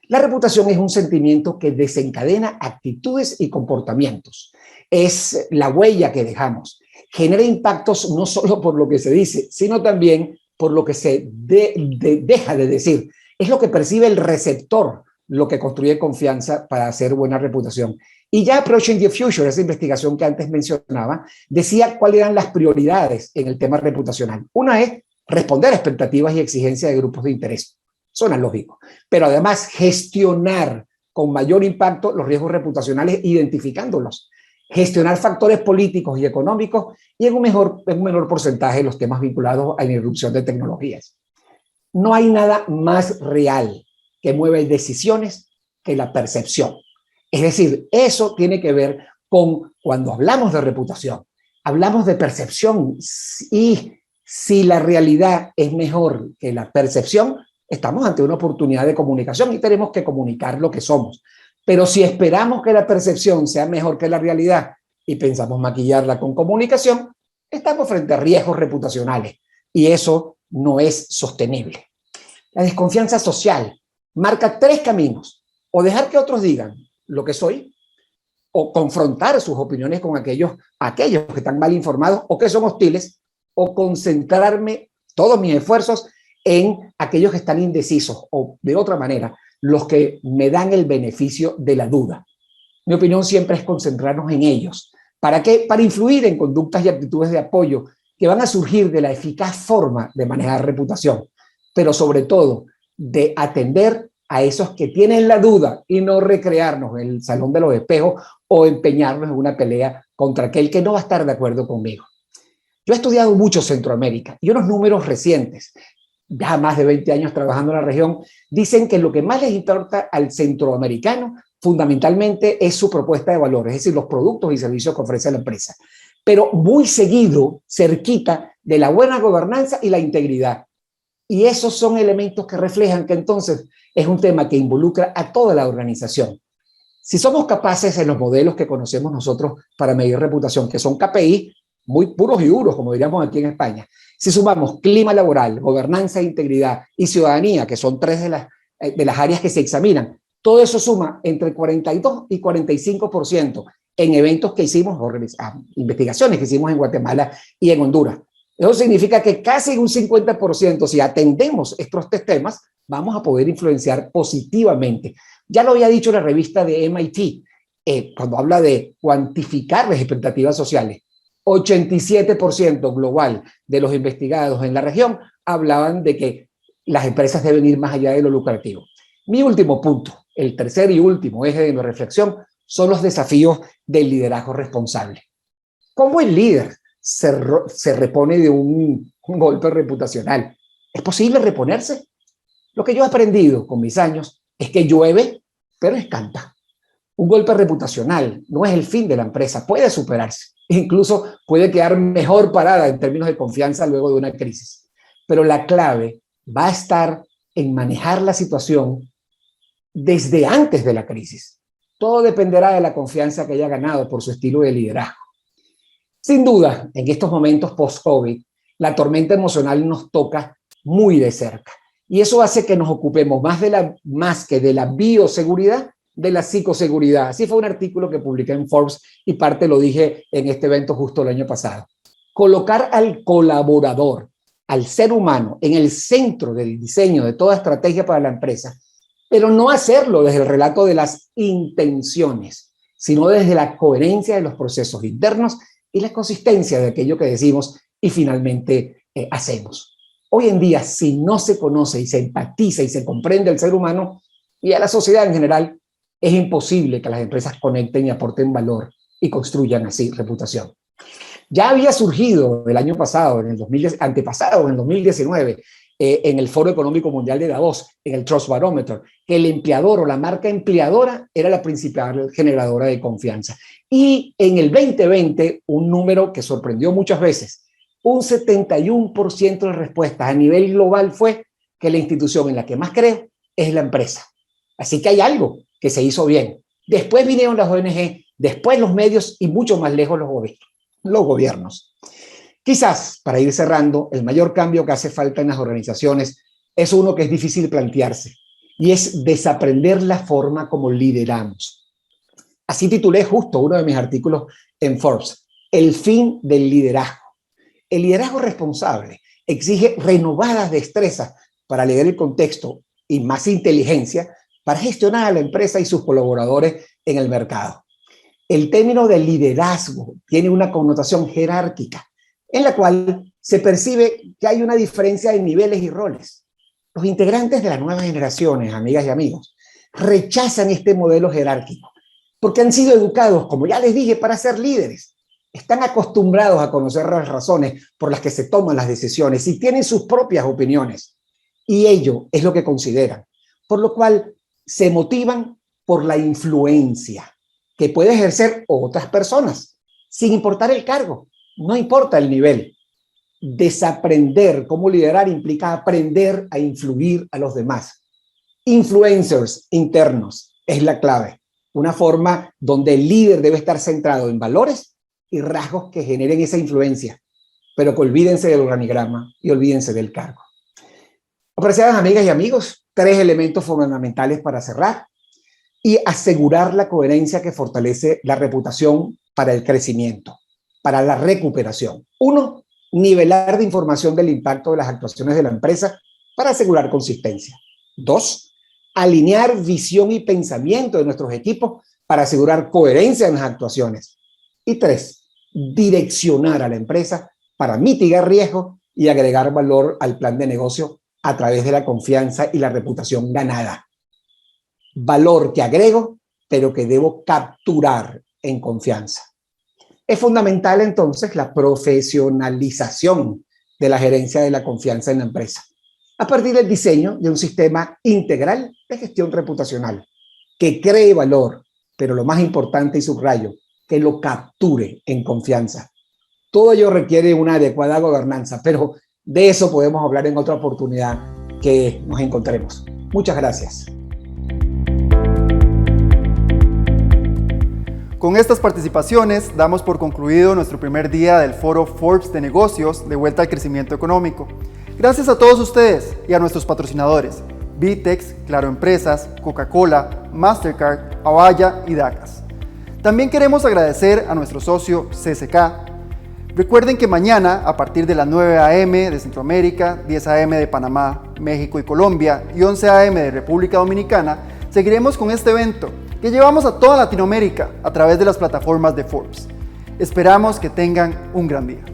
La reputación es un sentimiento que desencadena actitudes y comportamientos. Es la huella que dejamos. Genera impactos no solo por lo que se dice, sino también por lo que se deja de decir. Es lo que percibe el receptor, lo que construye confianza para hacer buena reputación. Y ya Approaching the Future, esa investigación que antes mencionaba, decía cuáles eran las prioridades en el tema reputacional. Una es responder a expectativas y exigencias de grupos de interés. Suena lógico. Pero además gestionar con mayor impacto los riesgos reputacionales identificándolos. Gestionar factores políticos y económicos y en un menor porcentaje los temas vinculados a la irrupción de tecnologías. No hay nada más real que mueve decisiones que la percepción. Es decir, eso tiene que ver con cuando hablamos de reputación, hablamos de percepción y si la realidad es mejor que la percepción, estamos ante una oportunidad de comunicación y tenemos que comunicar lo que somos. Pero si esperamos que la percepción sea mejor que la realidad y pensamos maquillarla con comunicación, estamos frente a riesgos reputacionales y eso no es sostenible. La desconfianza social marca tres caminos: o dejar que otros digan lo que soy, o confrontar sus opiniones con aquellos que están mal informados o que son hostiles, o concentrarme todos mis esfuerzos en aquellos que están indecisos o, de otra manera, los que me dan el beneficio de la duda. Mi opinión siempre es concentrarnos en ellos. ¿Para qué? Para influir en conductas y actitudes de apoyo que van a surgir de la eficaz forma de manejar reputación, pero sobre todo de atender a esos que tienen la duda y no recrearnos en el salón de los espejos o empeñarnos en una pelea contra aquel que no va a estar de acuerdo conmigo. Yo he estudiado mucho Centroamérica y unos números recientes, ya más de 20 años trabajando en la región, dicen que lo que más les importa al centroamericano fundamentalmente es su propuesta de valor, es decir, los productos y servicios que ofrece la empresa. Pero muy seguido, cerquita de la buena gobernanza y la integridad. Y esos son elementos que reflejan que entonces es un tema que involucra a toda la organización. Si somos capaces en los modelos que conocemos nosotros para medir reputación, que son KPI, muy puros y duros, como diríamos aquí en España, si sumamos clima laboral, gobernanza e integridad y ciudadanía, que son tres de las áreas que se examinan, todo eso suma entre 42 y 45% en eventos que hicimos, investigaciones que hicimos en Guatemala y en Honduras. Eso significa que casi un 50%, si atendemos estos tres temas, vamos a poder influenciar positivamente. Ya lo había dicho la revista de MIT, cuando habla de cuantificar las expectativas sociales. 87% global de los investigados en la región hablaban de que las empresas deben ir más allá de lo lucrativo. Mi último punto, el tercer y último eje de mi reflexión, son los desafíos del liderazgo responsable. ¿Cómo el líder se repone de un golpe reputacional? ¿Es posible reponerse? Lo que yo he aprendido con mis años es que llueve, pero escampa. Un golpe reputacional no es el fin de la empresa, puede superarse. Incluso puede quedar mejor parada en términos de confianza luego de una crisis. Pero la clave va a estar en manejar la situación desde antes de la crisis. Todo dependerá de la confianza que haya ganado por su estilo de liderazgo. Sin duda, en estos momentos post-COVID, la tormenta emocional nos toca muy de cerca. Y eso hace que nos ocupemos más que de la bioseguridad, de la psicoseguridad. Así fue un artículo que publiqué en Forbes y parte lo dije en este evento justo el año pasado. Colocar al colaborador, al ser humano, en el centro del diseño de toda estrategia para la empresa, pero no hacerlo desde el relato de las intenciones, sino desde la coherencia de los procesos internos y la consistencia de aquello que decimos y finalmente hacemos. Hoy en día, si no se conoce y se empatiza y se comprende al ser humano y a la sociedad en general, es imposible que las empresas conecten y aporten valor y construyan así reputación. Ya había surgido el año pasado, en el 2019, en el Foro Económico Mundial de Davos, en el Trust Barometer, que el empleador o la marca empleadora era la principal generadora de confianza. Y en el 2020, un número que sorprendió muchas veces, un 71% de respuestas a nivel global fue que la institución en la que más creo es la empresa. Así que hay algo que se hizo bien. Después vinieron las ONG, después los medios y mucho más lejos los gobiernos. Quizás, para ir cerrando, el mayor cambio que hace falta en las organizaciones es uno que es difícil plantearse, y es desaprender la forma como lideramos. Así titulé justo uno de mis artículos en Forbes, El fin del liderazgo. El liderazgo responsable exige renovadas destrezas para leer el contexto y más inteligencia para gestionar a la empresa y sus colaboradores en el mercado. El término de liderazgo tiene una connotación jerárquica, en la cual se percibe que hay una diferencia de niveles y roles. Los integrantes de las nuevas generaciones, amigas y amigos, rechazan este modelo jerárquico porque han sido educados, como ya les dije, para ser líderes. Están acostumbrados a conocer las razones por las que se toman las decisiones y tienen sus propias opiniones. Y ello es lo que consideran, por lo cual se motivan por la influencia que puede ejercer otras personas, sin importar el cargo, no importa el nivel. Desaprender cómo liderar implica aprender a influir a los demás. Influencers internos es la clave, una forma donde el líder debe estar centrado en valores y rasgos que generen esa influencia, pero que olvídense del organigrama y olvídense del cargo. Apreciadas amigas y amigos, 3 elementos fundamentales para cerrar y asegurar la coherencia que fortalece la reputación para el crecimiento, para la recuperación. 1, nivelar de información del impacto de las actuaciones de la empresa para asegurar consistencia. 2, alinear visión y pensamiento de nuestros equipos para asegurar coherencia en las actuaciones. Y 3, direccionar a la empresa para mitigar riesgos y agregar valor al plan de negocio a través de la confianza y la reputación ganada. Valor que agrego, pero que debo capturar en confianza. Es fundamental entonces la profesionalización de la gerencia de la confianza en la empresa, a partir del diseño de un sistema integral de gestión reputacional que cree valor, pero lo más importante y subrayo, que lo capture en confianza. Todo ello requiere una adecuada gobernanza, pero de eso podemos hablar en otra oportunidad que nos encontremos. Muchas gracias. Con estas participaciones damos por concluido nuestro primer día del foro Forbes de negocios de vuelta al crecimiento económico. Gracias a todos ustedes y a nuestros patrocinadores, Vitex, Claro Empresas, Coca-Cola, Mastercard, Avaya y Dacas. También queremos agradecer a nuestro socio CSK. Recuerden que mañana, a partir de las 9 a.m. de Centroamérica, 10 a.m. de Panamá, México y Colombia y 11 a.m. de República Dominicana, seguiremos con este evento que llevamos a toda Latinoamérica a través de las plataformas de Forbes. Esperamos que tengan un gran día.